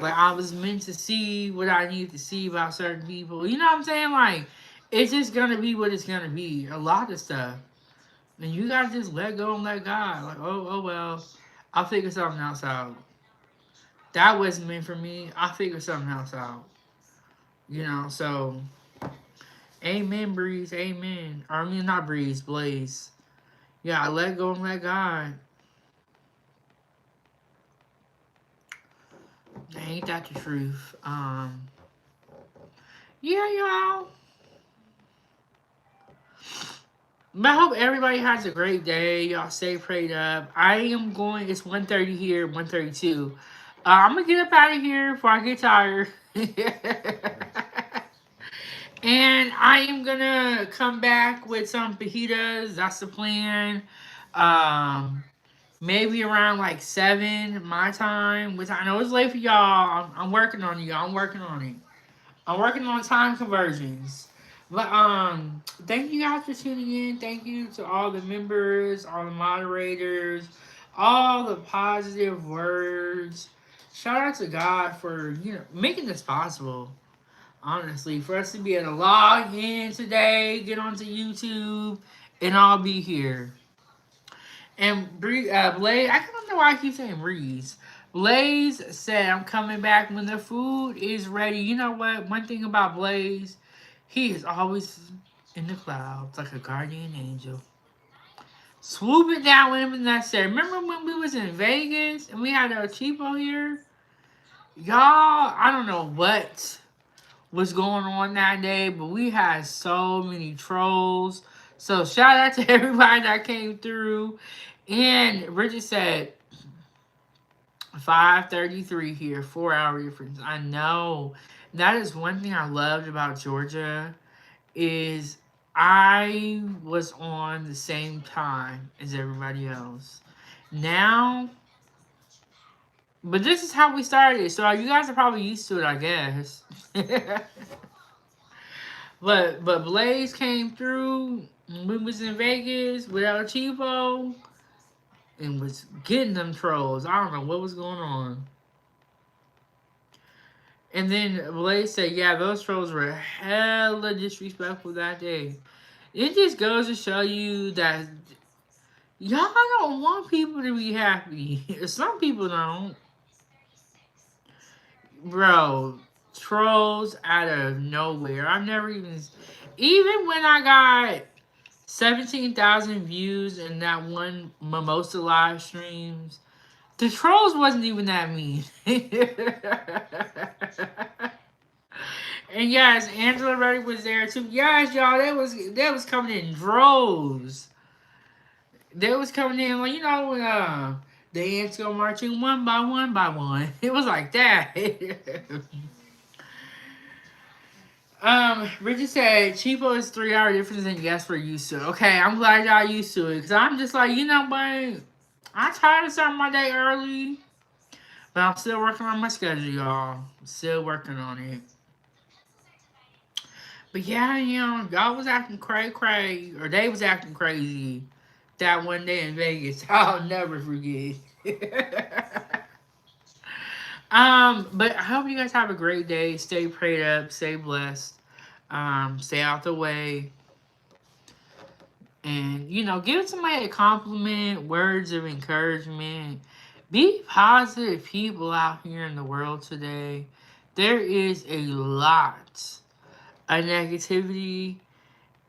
Like, I was meant to see what I needed to see about certain people. You know what I'm saying? Like, it's just gonna be what it's gonna be. A lot of stuff. And you gotta just let go and let God. Like, oh well, I'll figure something else out. That wasn't meant for me. I'll figure something else out. You know, so amen, Breeze, amen. Or, I mean, not Breeze, Blaze. Yeah, I let go and let God. Ain't that the truth? Yeah, y'all. But I hope everybody has a great day. Y'all stay prayed up. I am going, it's 1:30 here, 1:32. I'm going to get up out of here before I get tired. And I am going to come back with some fajitas. That's the plan. Maybe around like 7 my time, which I know it's late for y'all. I'm working on it, y'all. I'm working on it. I'm working on time conversions. But thank you guys for tuning in. Thank you to all the members, all the moderators, all the positive words. Shout out to God for, you know, making this possible. Honestly, for us to be able to log in today, get onto YouTube, and I'll be here. And Blaze, I don't know why I keep saying Breeze. Blaze said, I'm coming back when the food is ready. You know what? One thing about Blaze, he is always in the clouds like a guardian angel. Swooping down whenever necessary. Remember when we was in Vegas and we had our cheapo here? Y'all, I don't know what was going on that day, but we had so many trolls. So shout out to everybody that came through. And Richard said 5:33 here, 4 hour difference. I know. That is one thing I loved about Georgia is I was on the same time as everybody else. Now, but this is how we started, so you guys are probably used to it, I guess. but Blaze came through. We was in Vegas with El Chivo and was getting them trolls. I don't know what was going on. And then Blaze said, yeah, those trolls were hella disrespectful that day. It just goes to show you that y'all don't want people to be happy. Some people don't. Bro, trolls out of nowhere. I've never even when I got 17,000 views in that one Mimosa live streams, the trolls wasn't even that mean. And yes, Angela Reddy was there too. Yes, y'all, they was coming in droves. They was coming in like, you know, when the ants go marching one by one by one. It was like that. Richard said cheapo is 3 hour difference than yes we're used to. Okay, I'm glad y'all used to it. Cause I'm just like, you know what? I'm tired of starting my day early. But I'm still working on my schedule, y'all. Still working on it. But yeah, you know, y'all was acting cray, or they was acting crazy that one day in Vegas. I'll never forget. But I hope you guys have a great day. Stay prayed up, stay blessed. Stay out the way. And, you know, give somebody a compliment, words of encouragement. Be positive people out here in the world today. There is a lot of negativity,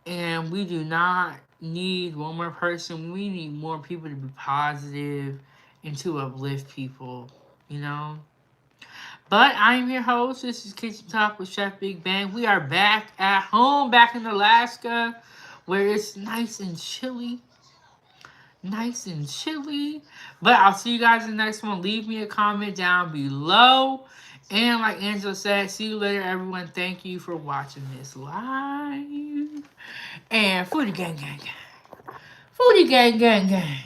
and we do not need one more person. We need more people to be positive and to uplift people, you know? But I'm your host. This is Kitchen Talk with Chef Big Bang. We are back at home, back in Alaska, where it's nice and chilly. Nice and chilly. But I'll see you guys in the next one. Leave me a comment down below. And like Angela said, see you later, everyone. Thank you for watching this live. And foodie gang gang gang. Foodie gang gang gang.